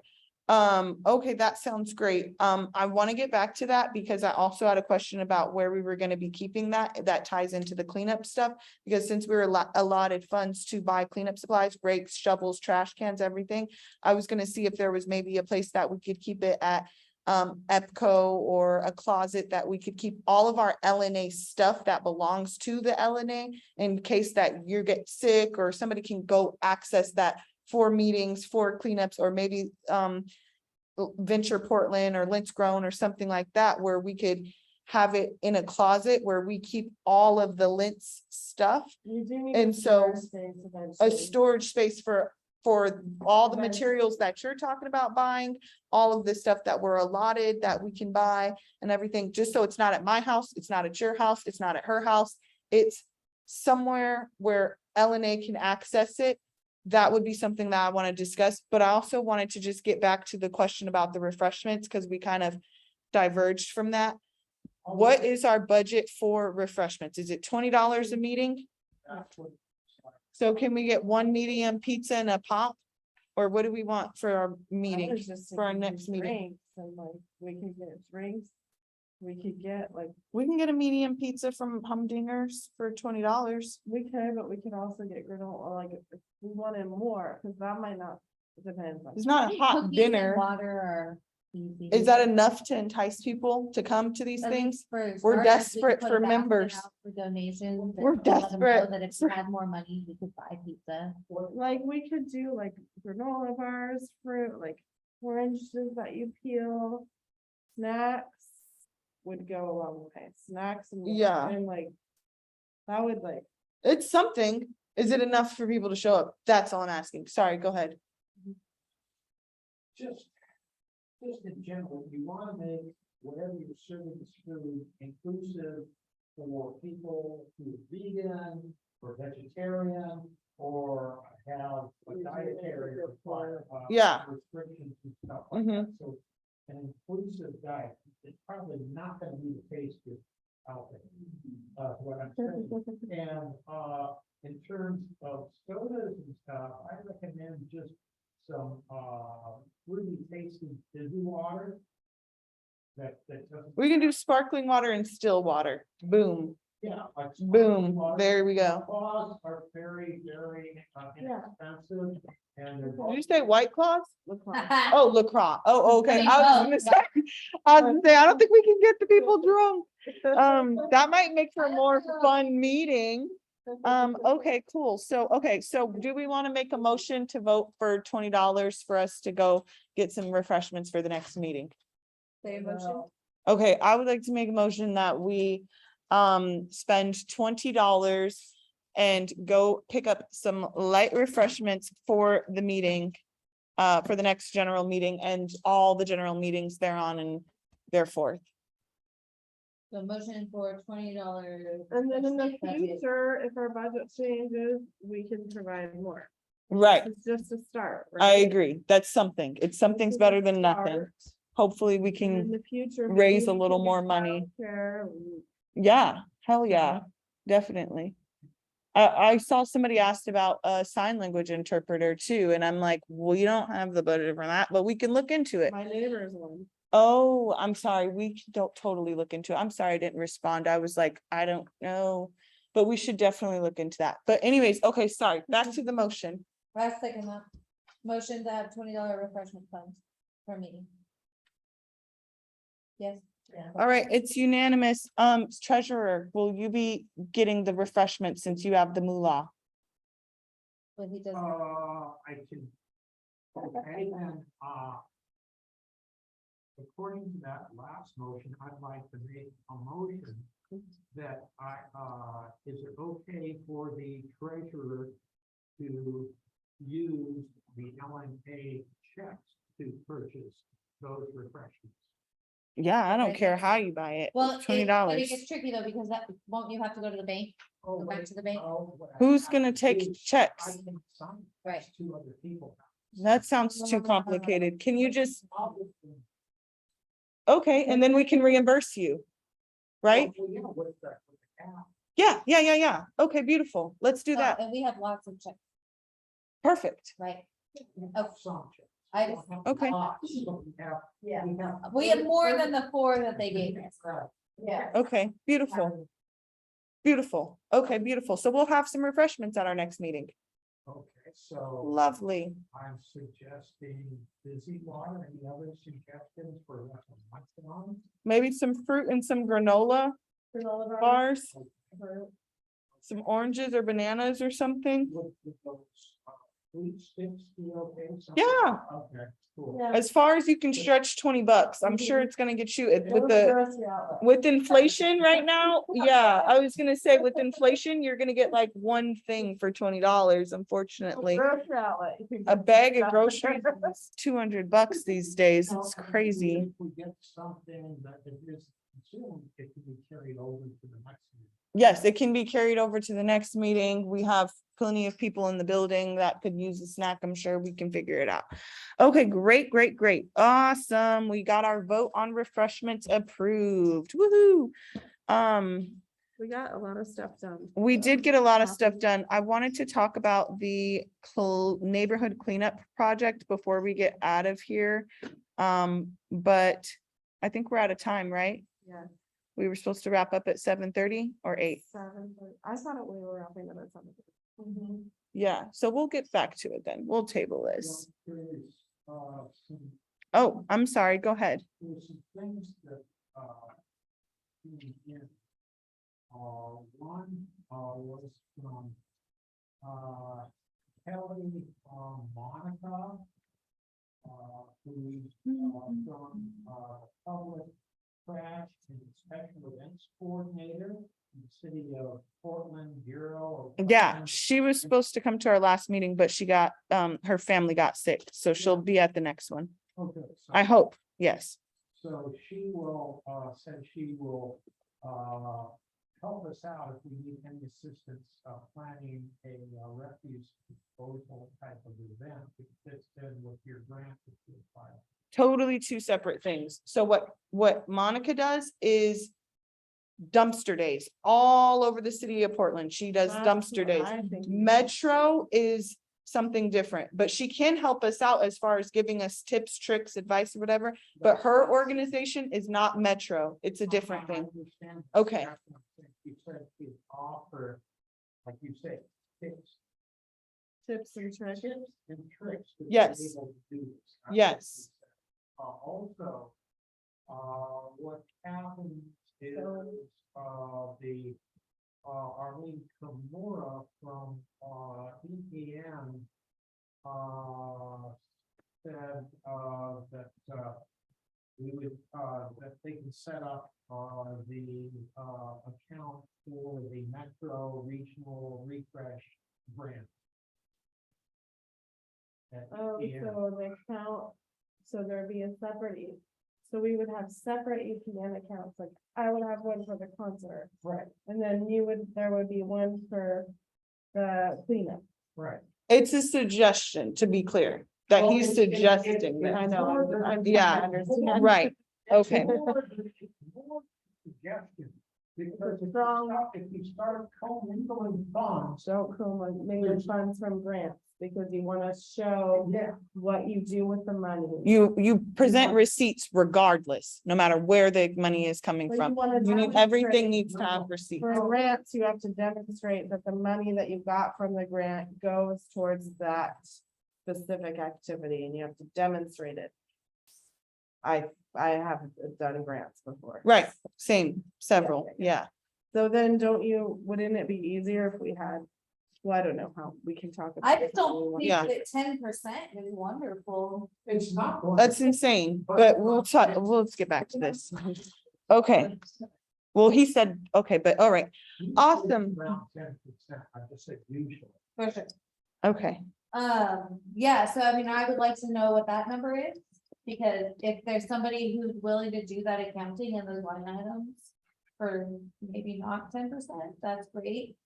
Okay, that sounds great. I want to get back to that because I also had a question about where we were going to be keeping that ties into the cleanup stuff. Because since we were allotted funds to buy cleanup supplies, rakes, shovels, trash cans, everything. I was gonna see if there was maybe a place that we could keep it at, EPCO or a closet that we could keep all of our LNA stuff that belongs to the LNA. In case that you get sick or somebody can go access that for meetings, for cleanups, or maybe, Venture Portland or Lintz Grown or something like that, where we could have it in a closet where we keep all of the Lintz stuff. We do need And a so, storage space A eventually. storage space for all the Right. materials that you're talking about buying, all of the stuff that were allotted that we can buy and everything, just so it's not at my house, it's not at your house, it's not at her house. It's somewhere where LNA can access it. That would be something that I want to discuss, but I also wanted to just get back to the question about the refreshments, because we kind of diverged from that. What is our budget for refreshments? Is it $20 a meeting? That's what- So can we get one medium pizza and a pop? Or what do we want for our I meeting? was just for our thinking next meeting. drinks, and like, we could get drinks. We could get like, We can get a medium pizza from Humdingers for $20. we could, but we could also get granola, like, if we wanted more, cause that might not, it depends. on- It's not a hot Cookies and dinner. Water are easy. Is that enough to entice people to come to these At things? least for We're starters, we desperate put a for basket members. out For donations. and We're let them know desperate That if for- we had more money, we could buy pizza. Like, we could do like granola bars, fruit, like oranges that you peel. Snacks would go a long way, snacks and. Yeah. And like, that would like, It's something. Is it enough for people to show up? That's all I'm asking. Sorry, go ahead. Just in general, you wanna make whatever you're serving this food inclusive for people who are vegan or vegetarian or have a dietary Yeah. restrictions and stuff like that. Mhm. So an inclusive diet, it's probably not gonna be the case with out there. What I'm saying. And, in terms of sodas and stuff, I recommend just some, really tasty fizzy water. That doesn't. We can do sparkling water and still water. Boom. Yeah. like Boom. sparkling water. There we go. Claws are very, very, Yeah. inexpensive and they're. Did you say White Claws? lacrosse. Oh, LaCroix. Oh, okay. I mean, I was oh, gonna say, I was gonna say, I don't think we can get the people drunk. That might make for a more fun meeting. Okay, cool. So do we want to make a motion to vote for $20 for us to go get some refreshments for the next meeting? Say a motion. Okay, I would like to make a motion that we spend $20 and go pick up some light refreshments for the meeting. For the next general meeting and all the general meetings thereon and thereforth. So motion for $20. And then in the future, if our budget changes, we can provide more. Right, It's just a start. I right? agree. That's something. It's something's This is better a than nothing. start, Hopefully we and in can, the future. raise maybe a we little can more get money. childcare, yeah, hell yeah, definitely. I saw somebody asked about a sign language interpreter too, and I'm like, we don't have the budget for that, but we can look into it. My neighbor's one. Oh, I'm sorry, we don't totally look into it. I'm sorry I didn't respond. I was like, I don't know. But we should definitely look into that. But anyways, okay, sorry, back to the motion. I second that. Motion to have $20 refreshment funds for meeting. Yes. All right, it's unanimous. Treasurer, will you be getting the refreshment since you have the moolah? But he doesn't. I can. Okay, and, according to that last motion, I'd like to make a motion that is it okay for the treasurer to use the LNA checks to purchase those refreshments? Yeah, I don't Okay. care how you buy it. Well, It's but $20. it gets tricky though, because that, won't you have to go to the bank? Oh, Go back wait, to the bank? oh, well, Who's gonna I take can checks? sign Right. two other people. That sounds too complicated. Can you just, okay, and then we can reimburse you. Right? Yeah. Okay, beautiful. Let's do that. And we have lots of checks, Perfect. right? Oh, I just, Okay. Yeah. we have more than the 4 that they gave us. Yeah. Okay, beautiful. Beautiful. Okay, beautiful. So we'll have some refreshments at our next meeting. Okay, so Lovely. I'm suggesting busy water, any other suggestions for what I'm working on? Maybe some fruit and some granola Granola bars, fruit. some oranges or bananas or something. Would those, fruit sticks be okay? Something- Yeah. Okay, cool. Yeah. As far as you can stretch $20, I'm sure it's gonna get you with the, Grocery outlet. with inflation right now. Yeah, I was gonna say with inflation, you're gonna get like one thing for $20, unfortunately. Grocery outlet. You can A get bag of stuff. groceries is $200 these days. It's crazy. If we get something that is consumed, it can be carried over to the next meeting. Yes, it can be carried over to the next meeting. We have plenty of people in the building that could use a snack. I'm sure we can figure it out. Okay, great. Awesome. We got our vote on refreshments approved. Woohoo. We got a lot of stuff done. We did get a lot of stuff done. I wanted to talk about the neighborhood cleanup project before we get out of here. But I think we're out of time, right? Yeah. We were supposed to wrap up at 7:30 or 8. 7, I thought it, we were wrapping up at 7. Yeah, so we'll get back to it then. We'll table this. Well, there's, some Oh, I'm sorry. Go ahead. There's some things that, came in. One, was from, Kelly, Monica. Who's, from, public trash and special events coordinator in the city of Portland Bureau. of Yeah, Finance. she was supposed to come to our last meeting, but she got, her family got sick, so she'll be at the next one. Okay. so- I hope, yes. So she will, said she will, help us out if we need any assistance, planning a refuse disposal type of event that fits in with your grant that you filed. Totally two separate things. So what Monica does is dumpster days all over the city of Portland. She does dumpster days. Metro is something different, but she can help us out as far as giving us tips, tricks, advice, or whatever. But her organization is not Metro. It's a different I thing. understand. Okay. That's what I'm saying. You said you offer, like you say, tips. Tips and tricks. Tips and tricks. to be Yes. able to do this. That's what Yes. you said. Also, what happens is, the, Arlene Kimura from, EPM, said, that, we would, that they can set up, the, account for the Metro Regional Refresh Grant. At Oh, EPM. so the account, so there'd be a separate, so we would have separate EPN accounts, like I would have one for the concert. Right, And then there would be one for the cleanup. right. It's a suggestion, to be clear, that Well, he's it's- suggesting I that. know, I'm Yeah. trying to understand. Right, okay. More suggestion, because if you start co-mingling funds. Don't come like maybe funds from grants, because you wanna show Yeah. what you do with the money. You present receipts regardless, no matter where the money is coming But you from. wanna You need, demonstrate- everything needs to have receipts. For grants, you have to demonstrate that the money that you got from the grant goes towards that specific activity, and you have to demonstrate it. I have done grants before. Right, same, several, yeah. So then wouldn't it be easier if we had, well, I don't know how, we can talk. about I it just don't if we think Yeah. that 10% is wonderful. It's not. going That's to- insane, but we'll talk, let's get back to this. Okay, well, he said, okay, but all right, awesome. Around 10%, I just said usually. For sure. Okay, Yeah, so I mean, I would like to know what that number is, because if there's somebody who's willing to do that accounting and those line items for maybe not 10%, that's great.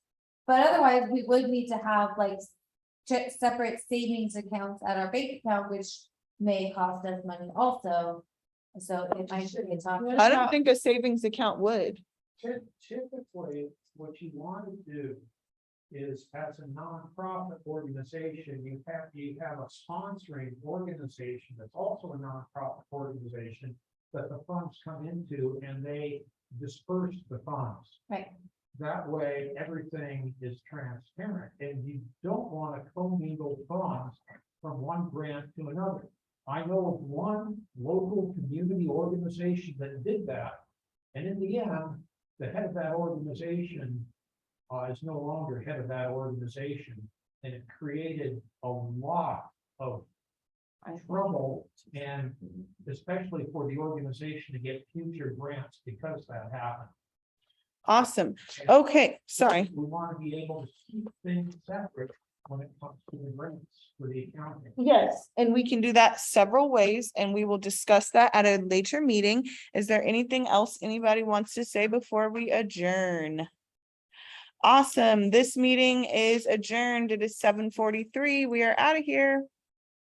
But otherwise, we would need to have like separate savings accounts at our bank account, which may cost us money also. So it might be a topic. I don't think a savings account would. Typically, what you want to do is as a nonprofit organization, you have a sponsoring organization that's also a nonprofit organization that the funds come into and they disperse the funds. Right. That way, everything is transparent and you don't want to commingle funds from one grant to another. I know of one local community organization that did that. And in the end, the head of that organization is no longer head of that organization. And it created a lot of trouble, and especially for the organization to get future grants because that happened. Awesome. Okay, sorry. We want to be able to keep things separate when it comes to the grants for the accounting. Yes, and we can do that several ways, and we will discuss that at a later meeting. Is there anything else anybody wants to say before we adjourn? Awesome. This meeting is adjourned. It is 7:43. We are out of here.